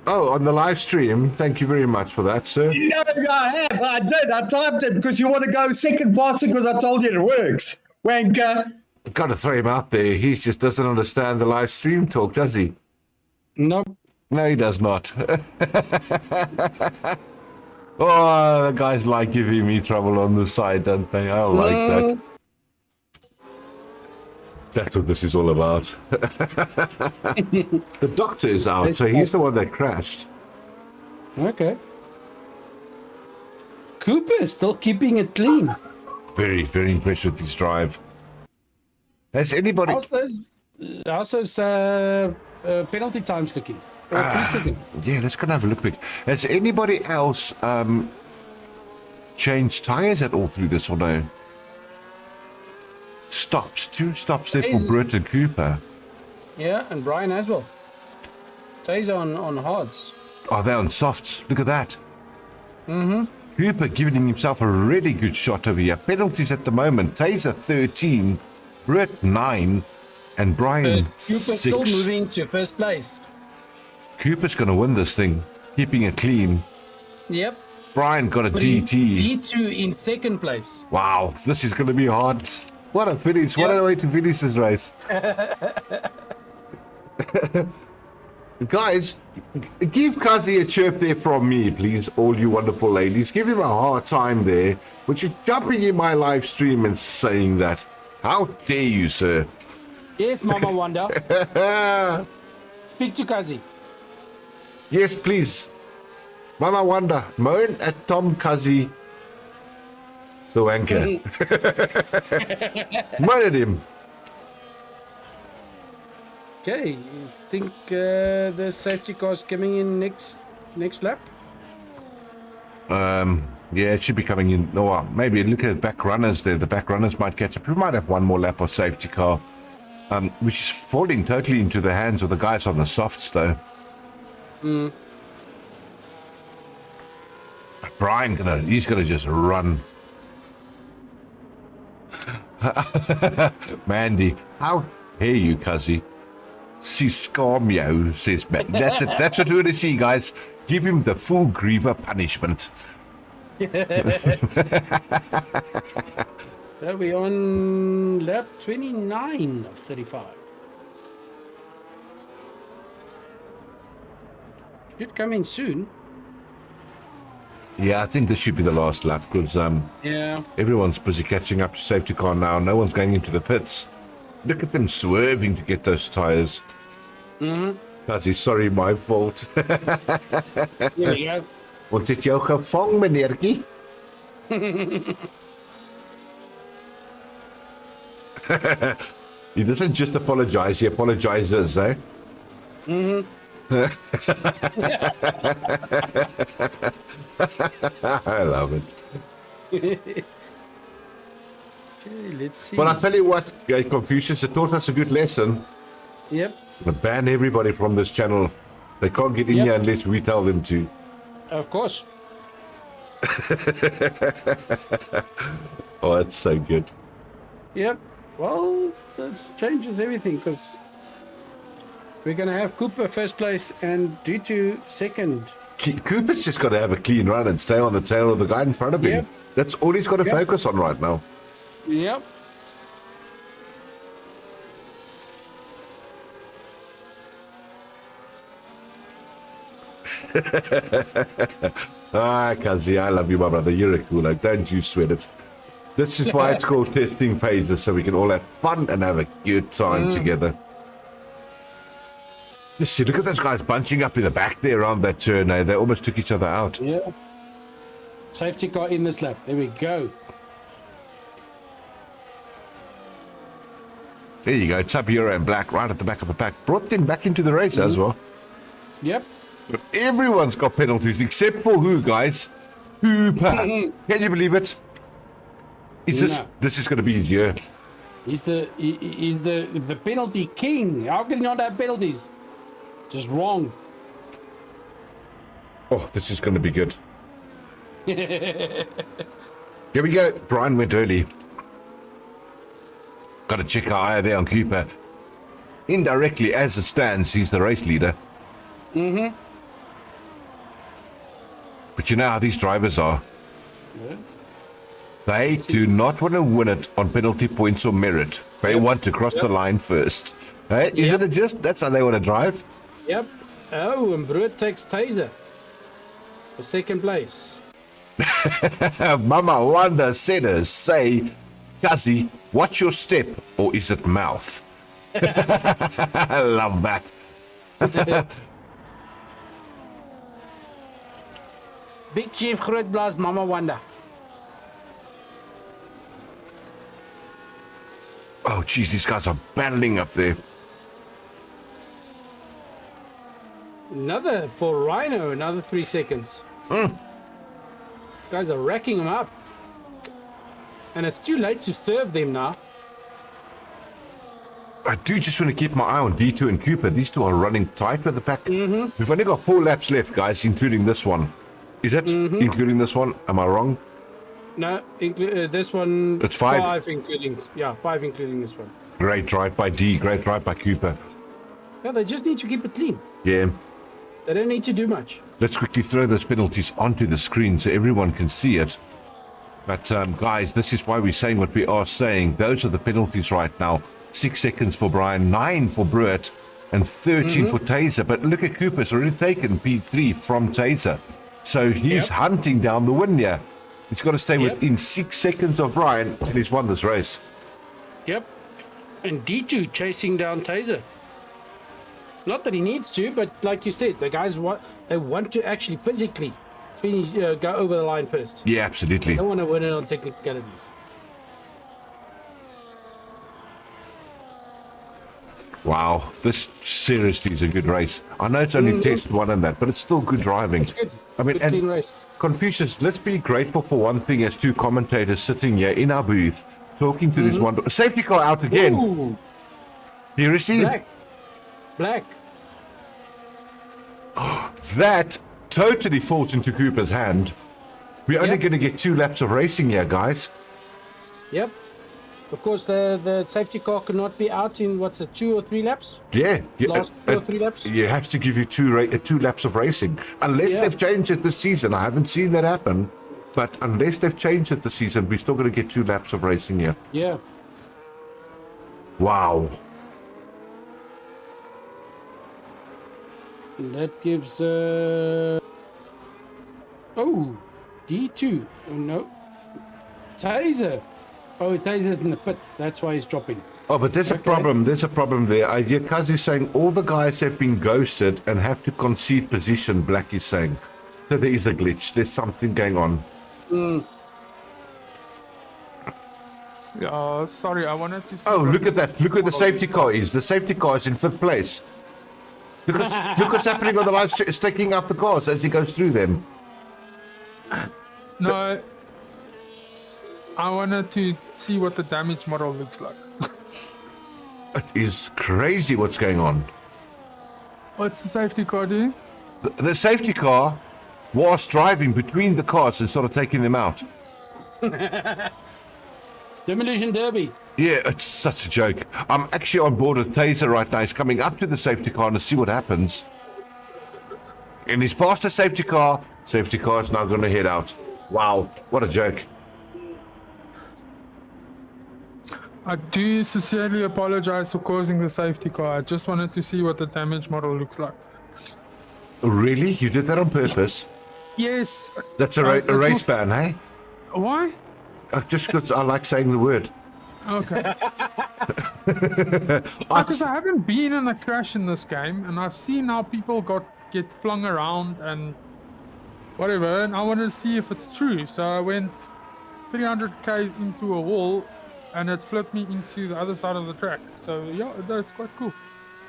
Oh, on the live stream. Thank you very much for that, sir. No, I have. I did. I typed it because you want to go second faster because I told you it works. Wanker. I've got to throw him out there. He just doesn't understand the live stream talk, does he? Nope. No, he does not. Oh, the guys like giving me trouble on the side, don't they? I like that. That's what this is all about. The doctor is out, so he's the one that crashed. Okay. Cooper is still keeping it clean. Very, very impressed with his drive. Has anybody... How's those penalty times looking? 3 seconds. Yeah, let's go and have a look quick. Has anybody else changed tires at all through this or no? Stops. 2 stops there for Britt and Cooper. Yeah, and Brian as well. Taser on hards. Oh, they're on softs. Look at that. Cooper giving himself a really good shot over here. Penalties at the moment. Taser 13, Britt 9, and Brian Cooper's 6. still moving to first place. Cooper's going to win this thing, keeping it clean. Yep. Brian got a DT. D2 in second place. Wow, this is going to be hard. What a finish. What a way to finish this race. Guys, give Kazi a chirp there from me, please, all you wonderful ladies. Give him a hard time there, which is jumping in my live stream and saying that. How dare you, sir? Yes, Mama Wanda. Speak to Kazi. Yes, please. Mama Wanda, moan at Tom Kazi, the wanker. Moan at him. Okay, you think the safety car's coming in next lap? Yeah, it should be coming in. Oh, well, maybe look at the back runners there. The back runners might catch up. We might have one more lap of safety car, which is falling totally into the hands of the guys on the softs, though. Brian he's gonna just run. Mandy, how dare you, Cuzzy? See Scormio, says Matt. That's it. That's what we want to see, guys. Give him the full griever punishment. So we're on lap 29 of 35. Should come in soon. Yeah, I think this should be the last lap because Yeah. everyone's busy catching up to safety car now. No one's going into the pits. Look at them swerving to get those tires. Cuzzy, sorry, my fault. Here we go. Want het jou gevang, meneertjie? He doesn't just apologize, he apologizes, eh? I love it. Okay, let's see. But I'll tell you what, Confucius, it taught us a good lesson. Yep. We'll ban everybody from this channel. They can't get in Yep. here unless we tell them to. Of course. Oh, that's so good. Yep. Well, this changes everything because we're going to have Cooper first place and D2 second. Cooper's just got to have a clean run and stay on the tail of the guy in front of him. Yep. That's all he's got to Yep. focus on right now. Yep. Kazi, I love you, my brother. You're a cooler. Don't you sweat it. This is why it's called testing phases, so we can all have fun and have a good time together. Just see, look at those guys bunching up in the back there around that turn. Eh? They almost took each other out. Yeah. Safety car in this lap. There we go. There you go. Tabura and Black right at the back of the pack. Brought them back into the race as well. Yep. But everyone's got penalties except for who, guys? Cooper. Can you believe it? This is going to be his year. He's the penalty king. How can you not have penalties? Just wrong. Oh, this is going to be good. Here we go. Brian went early. Got to check our eye there on Cooper. Indirectly, as it stands, he's the race leader. But you know how these drivers are. Yeah. They do not want to win it on penalty points or merit. They want to cross the line first. Hey, isn't it just? That's how they want to drive. Yep. Oh, and Brood takes Taser for second place. Mama Wanda said her say, Kazi, what's your step, or is it mouth? I love that. Big Chief Groot Blaas Mama Wanda. Oh, geez, these guys are battling up there. Another for Rhino, another 3 seconds. Guys are racking them up. And it's too late to serve them now. I do just want to keep my eye on D2 and Cooper. These two are running tight with the pack. We've only got 4 laps left, guys, including this one. Is it? Including this one? Am I wrong? No, this one. It's 5. 5 including. Yeah, 5 including this one. Great drive by D. Great drive by Cooper. Yeah, they just need to keep it clean. Yeah. They don't need to do much. Let's quickly throw those penalties onto the screen so everyone can see it. But, guys, this is why we're saying what we are saying. Those are the penalties right now. 6 seconds for Brian, 9 for Brewitt, and 13 for Taser. But look at Cooper's already taken P3 from Taser. So he's hunting down the win here. He's got to stay within 6 seconds of Brian, and he's won this race. Yep. And D2 chasing down Taser. Not that he needs to, but like you said, the guys want to actually physically finish, go over the line first. Yeah, absolutely. They don't want to win it on technicalities. Wow, this seriously is a good race. I know it's only test 1 and that, but it's still good driving. It's good. I mean, Good, clean and race. Confucius, let's be grateful for one thing as 2 commentators sitting here in our booth talking to this one. Safety car out again. Ooh, You receive black. that totally falls into Cooper's hand. We're only going to get 2 laps of racing here, guys. Yep. Of course, the safety car cannot be out in, 2 or 3 laps? Yeah. Last 2 or 3 laps? You have to give you 2 laps of racing. Unless they've changed it this season. I haven't seen that happen. But unless they've changed it this season, we're still going to get 2 laps of racing here. Yeah. Wow. That gives, D2. Oh, no. Taser. Oh, Taser's in the pit. That's why he's dropping. Oh, but there's a problem. There's a problem there. I hear Kazi saying all the guys have been ghosted and have to concede position, Black is saying. So there is a glitch. There's something going on. Yeah, sorry, I wanted to see. Oh, look at that. Look where the safety car is. The safety car is in 5th place. Look what's happening on the live stream. It's taking out the cars as he goes through them. No, I wanted to see what the damage model looks like. It is crazy what's going on. What's the safety car doing? The safety car was driving between the cars and sort of taking them out. Demolition Derby. Yeah, it's such a joke. I'm actually on board with Taser right now. He's coming up to the safety car to see what happens. And he's past the safety car. Safety car is now going to head out. Wow, what a joke. I do sincerely apologize for causing the safety car. I just wanted to see what the damage model looks like. Really? You did that on purpose? Yes. That's a race ban, hey? Why? Just because I like saying the word. Okay. Because I haven't been in a crash in this game, and I've seen how people get flung around and whatever, and I wanted to see if it's true. So I went 300 k's into a wall, and it flipped me into the other side of the track. So yeah, that's quite cool.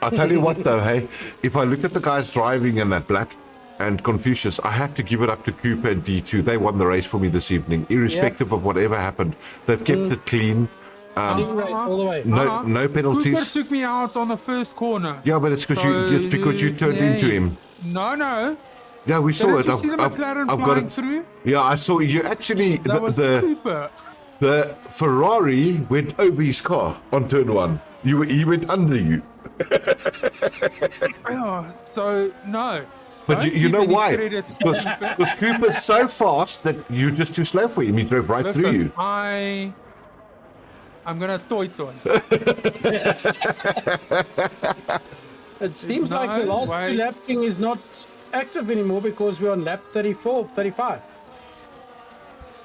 I'll tell you what though, hey, if I look at the guys driving in that Black and Confucius, I have to give it up to Cooper and D2. They won the race for me this evening, irrespective of whatever happened. They've kept it clean. All the way. No penalties. Cooper took me out on the first corner. Yeah, but it's because you turned into him. No. Yeah, we saw it. Didn't you see the McLaren I've got flying it through? Yeah, I saw you actually. That was Cooper. The Ferrari went over his car on turn 1. He went under you. Oh, so no. But you know why? Because Cooper's so fast that you're just too slow for him. He drove right through you. I'm gonna toy. It seems like the last 2 lap thing is not active anymore because we're on lap 34, 35.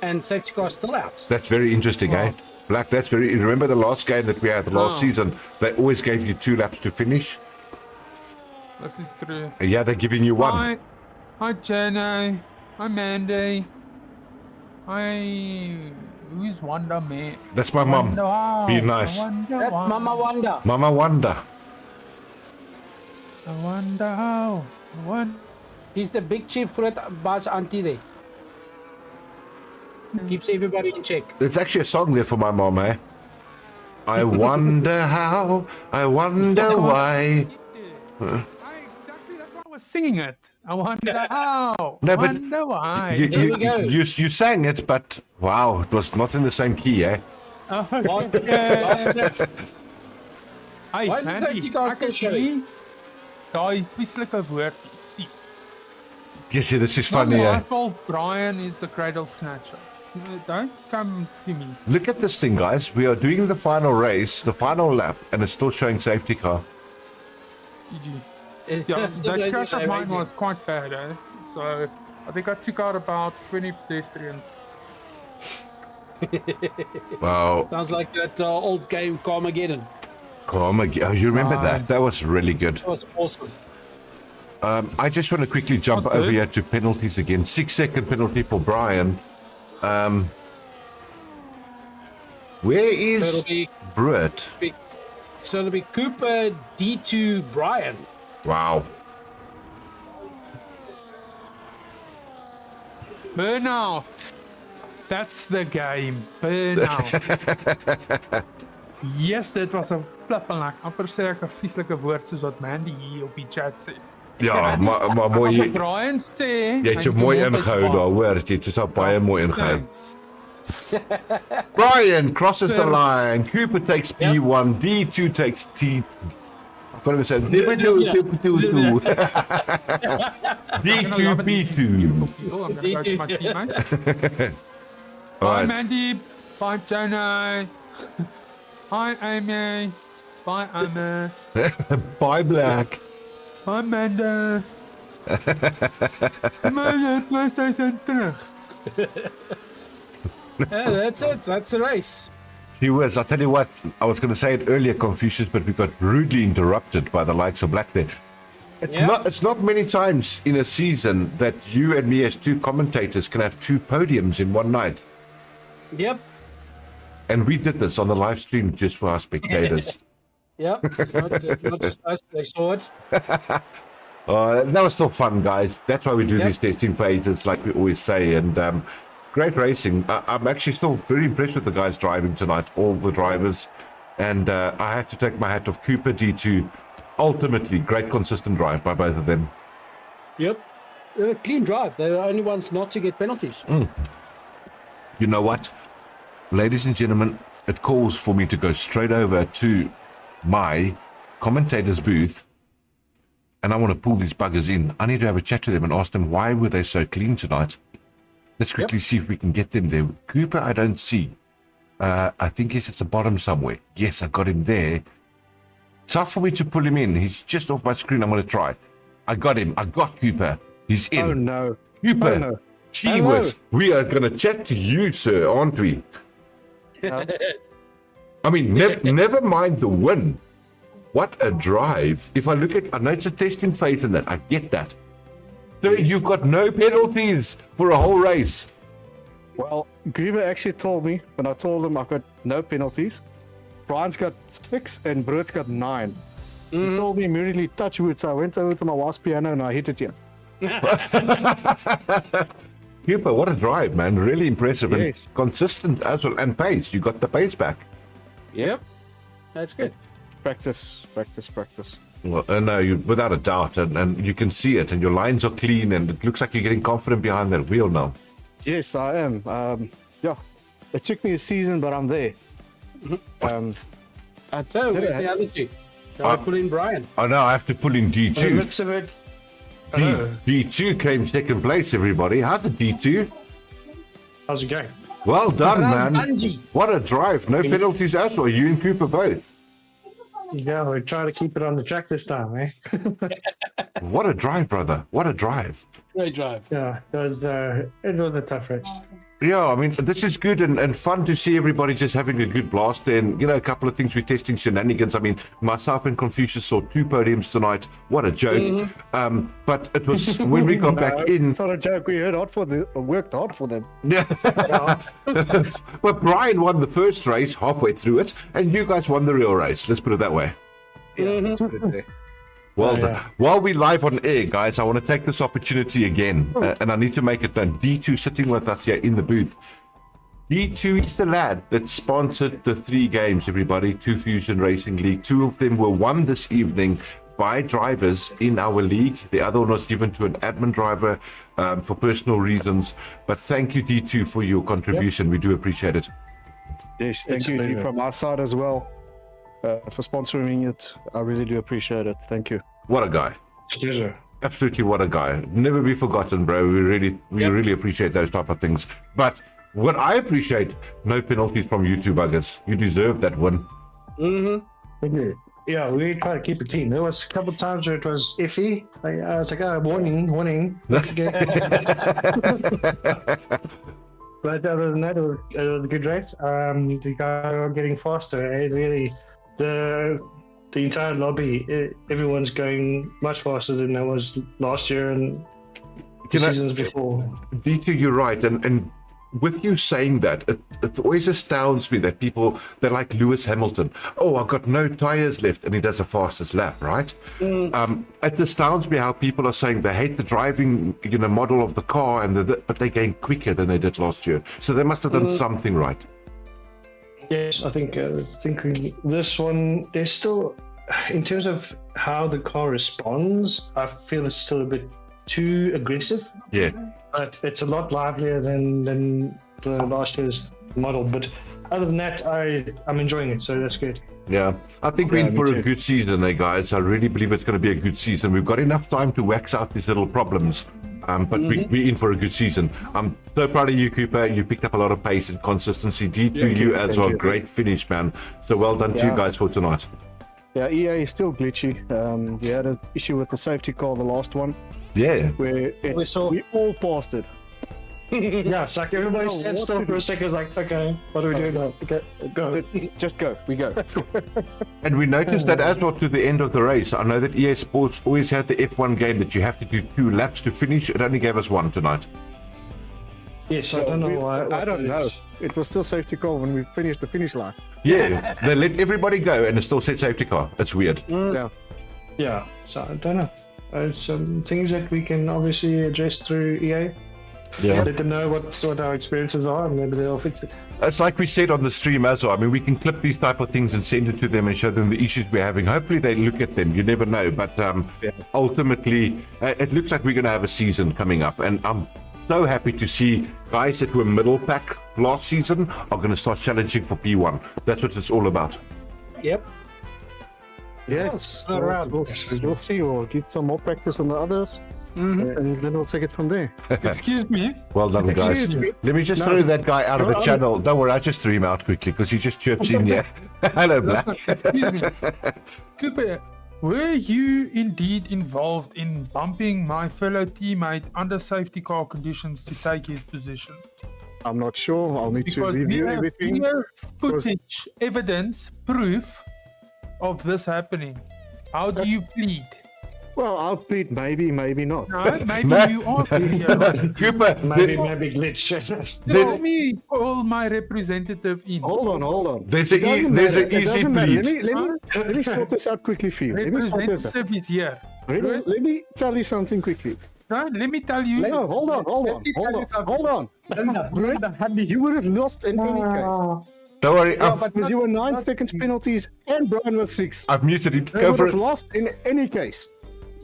And safety car still out. That's very interesting, eh? Black, that's very. Remember the last game that we had, the last season? They always gave you 2 laps to finish. This is true. Yeah, they're giving you 1. Hi, Jenny. Hi, Mandy. Hi. Who's Wanda, man? That's my mom. Be nice. That's Mama Wanda. Mama Wanda. I wonder how. He's the big chief groot baas auntie there. Keeps everybody in check. There's actually a song there for my mom, eh? I wonder how, I wonder why. Exactly, that's why I was singing it. I wonder how. No, I but wonder why. you sang it, but wow, it was not in the same key, eh? Okay. Hey, Why Mandy, did you guys ek is go nie daai vieslike woordjies. Jeez. Yes, yeah, this is Not funny, my eh? fault Brian is the cradle snatcher. Don't come to me. Look at this thing, guys. We are doing the final race, the final lap, and it's still showing safety car. GG. Yeah, that crash of mine was quite bad, eh? So I think I took out about 20 pedestrians. Wow. Sounds like that old game Carmageddon. Come again. Oh, you remember that? That was really good. That was awesome. I just want to quickly jump over here to penalties again. 6-second penalty for Brian. Where is Brett? So it'll be Cooper D2 Brian. Wow. Burnout. That's the game. Burnout. Yes, dit was 'n flippenak. Amper sê ek 'n vieslike woord soos wat Mandy hier op die chat sê. Ja, maar mooi. Brian sê. Jy het jou mooi ingehou daar, hoor. Jy het dit baie mooi ingehou. Brian crosses the line. Cooper takes P1. D2 takes T. I can't even say D2 P2. Bye, Mandy. Bye, Jenny. Hi, Amy. Bye, Anna. Bye, Black. Bye, Amanda. Amanda, PlayStation terug. That's it. That's a race. He was. I'll tell you what, I was going to say it earlier, Confucius, but we got rudely interrupted by the likes of Black there. It's not many times in a season that you and me as 2 commentators can have 2 podiums in one night. Yep. And we did this on the live stream just for our spectators. Yep. It's not just us. They saw it. That was still fun, guys. That's why we do these testing phases, like we always say. And great racing. I'm actually still very impressed with the guys driving tonight, all the drivers. And I have to take my hat off. Cooper, D2, ultimately great consistent drive by both of them. Yep. Clean drive. They're the only ones not to get penalties. You know what? Ladies and gentlemen, it calls for me to go straight over to my commentator's booth, and I want to pull these buggers in. I need to have a chat to them and ask them why were they so clean tonight. Let's quickly see if we can get them there. Cooper, I don't see. I think he's at the bottom somewhere. Yes, I got him there. It's hard for me to pull him in. He's just off my screen. I'm going to try. I got him. I got Cooper. He's in. Oh, no. Cooper. Oh, no. Gee whiz. We are going to chat to you, sir, aren't we? I mean, never mind the win. What a drive. If I look at, I know it's a testing phase in that. I get that. So you've got no penalties for a whole race. Well, Griever actually told me, when I told him I've got no penalties, Brian's got 6 and Brett's got 9. He told me immediately, touch wood, so I went over to my wife's piano and I hit it here. Cooper, what a drive, man. Really impressive Yes. and consistent as well. And pace. You got the pace back. Yep. That's good. Practice. Well, no, without a doubt. And you can see it. And your lines are clean. And it looks like you're getting confident behind that wheel now. Yes, I am. It took me a season, but I'm there. So, where's the other 2? Shall I pull in Brian? Oh, no, I have to pull in By the D2. looks of it, D2 came second place, everybody. How's it, D2? how's it going? Well done, How's man. Bungie? What a drive. No penalties as well. You and Cooper both. Yeah, we're trying to keep it on the track this time, eh? What a drive, brother. What a drive. Great drive. Yeah, it was a tough race. Yeah, I mean, this is good and fun to see everybody just having a good blast. And, a couple of things we're testing shenanigans. I mean, myself and Confucius saw 2 podiums tonight. What a joke. But it was when we got back in. It's not a joke. We worked hard for them. Yeah. But Brian won the first race halfway through it, and you guys won the real race. Let's put it that way. That's what it is. Well, while we're live on air, guys, I want to take this opportunity again, and I need to make it known. D2 sitting with us here in the booth. D2 is the lad that sponsored the 3 games, everybody, 2 Fusion Racing League. 2 of them were won this evening by drivers in our league. The other one was given to an admin driver for personal reasons. But thank you, D2, for your contribution. We do appreciate it. Yes, thank you from our side as well for sponsoring it. I really do appreciate it. Thank you. What a guy. Pleasure. Absolutely, what a guy. Never be forgotten, bro. We really appreciate those type of things. But what I appreciate, no penalties from you 2 buggers. You deserve that win. Thank you. Yeah, we try to keep it clean. There was a couple of times where it was iffy. I was like, warning. But other than that, it was a good race. The guys are getting faster. Really, the entire lobby, everyone's going much faster than it was last year and seasons before. D2, you're right. And with you saying that, it always astounds me that people, they're like Lewis Hamilton. Oh, I've got no tires left, and he does the fastest lap, right? It astounds me how people are saying they hate the driving, model of the car, but they're going quicker than they did last year. So they must have done something right. Yes, I think this one, there's still, in terms of how the car responds, I feel it's still a bit too aggressive. Yeah. But it's a lot livelier than the last year's model. But other than that, I'm enjoying it, so that's good. Yeah, I think we're in for a good season, guys. I really believe it's going to be a good season. We've got enough time to wax out these little problems, but we're in for a good season. I'm so proud of you, Cooper. You picked up a lot of pace and consistency. D2, you as well. Great finish, man. So well done to you guys for tonight. Yeah, EA is still glitchy. We had an issue with the safety car, the last one. Yeah. Where we all passed it. Yeah, it's like everybody stands still for a second, like, okay, what do we do now? Okay, go. Just go. We go. And we noticed that as well to the end of the race. I know that EA Sports always had the F1 game that you have to do 2 laps to finish. It only gave us 1 tonight. Yes, I don't know why. I don't know. It was still safety car when we finished the finish line. Yeah, they let everybody go and it still said safety car. It's weird. Yeah, so I don't know. Some things that we can obviously address through EA. Yeah. Let them know what our experiences are, and maybe they'll fix it. It's like we said on the stream as well. I mean, we can clip these type of things and send it to them and show them the issues we're having. Hopefully they look at them. You never know. But ultimately, it looks like we're going to have a season coming up. And I'm so happy to see guys that were middle pack last season are going to start challenging for P1. That's what it's all about. Yep. Yes. We'll see. We'll get some more practice on the others. And then we'll take it from there. Excuse me. Well done, guys. Excuse me. Let me just throw that guy out of the channel. Don't worry, I just threw him out quickly because he just chirps in here. Hello, Black. Excuse me. Cooper, were you indeed involved in bumping my fellow teammate under safety car conditions to take his position? I'm not sure. I'll need to Because we review have everything. clear footage, evidence, proof of this happening. How do you plead? Well, I'll plead maybe, maybe not. No, maybe you are pleading. Cooper, Maybe glitch. Let me call my representative in. Hold on. there's an easy plead. Let me sort this out quickly for you. Let me sort this out. Representative is here. Let me tell you something quickly. No, let me tell you. No, hold on. Brett, you would have lost in any case. Don't worry, But you were 9 seconds penalties and Brian was 6. I've muted him. They Go would for have it. lost in any case.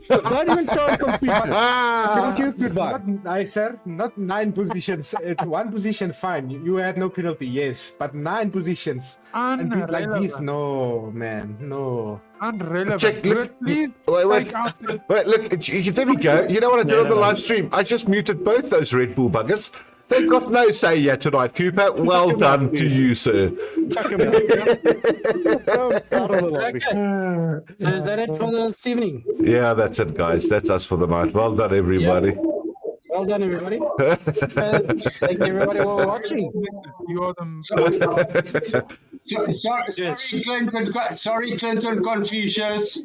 Don't even try to compete. Thank you, goodbye. Sir, not 9 positions. 1 position, fine. You had no penalty, yes. But 9 positions. And beat like this, no, man, no. Unrelevant. Check, look. Please Wait, take out the- look. There we go. You know what I did on the live stream? I just muted both those Red Bull buggers. They've got no say yet tonight, Cooper. Well done to you, sir. Chuck him out. Out of the lobby. So is that it for this evening? Yeah, that's it, guys. That's us for the night. Well done, everybody. Well done, everybody. Thank you, everybody, for watching. You are the Sorry, Clinton, Confucius.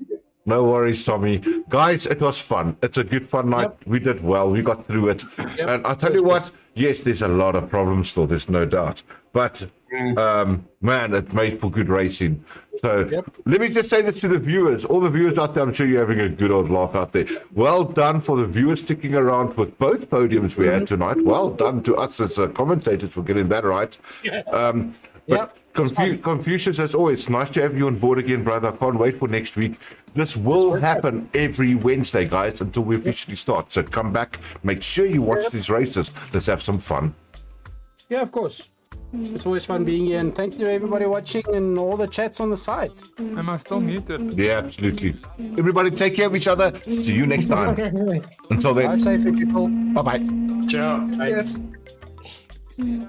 No worries, Tommy. Guys, it was fun. It's a good fun night. Yep. We did well. We got through it. Yep. And I'll tell you what, yes, there's a lot of problems still, there's no doubt. But, man, it made for good racing. So let me just say this to the viewers. All the viewers out there, I'm sure you're having a good old laugh out there. Well done for the viewers sticking around with both podiums we had tonight. Well done to us as commentators for getting that right. But Confucius, as always, nice to have you on board again, brother. I can't wait for next week. This will happen every Wednesday, guys, until we officially start. So come back, make sure you watch these races. Let's have some fun. Yeah, of course. It's always fun being here, and thank you to everybody watching and all the chats on the side. Am I still muted? Yeah, absolutely. Everybody take care of each other. See you next time. Until then. Drive safely, people. Bye-bye. Ciao. Bye.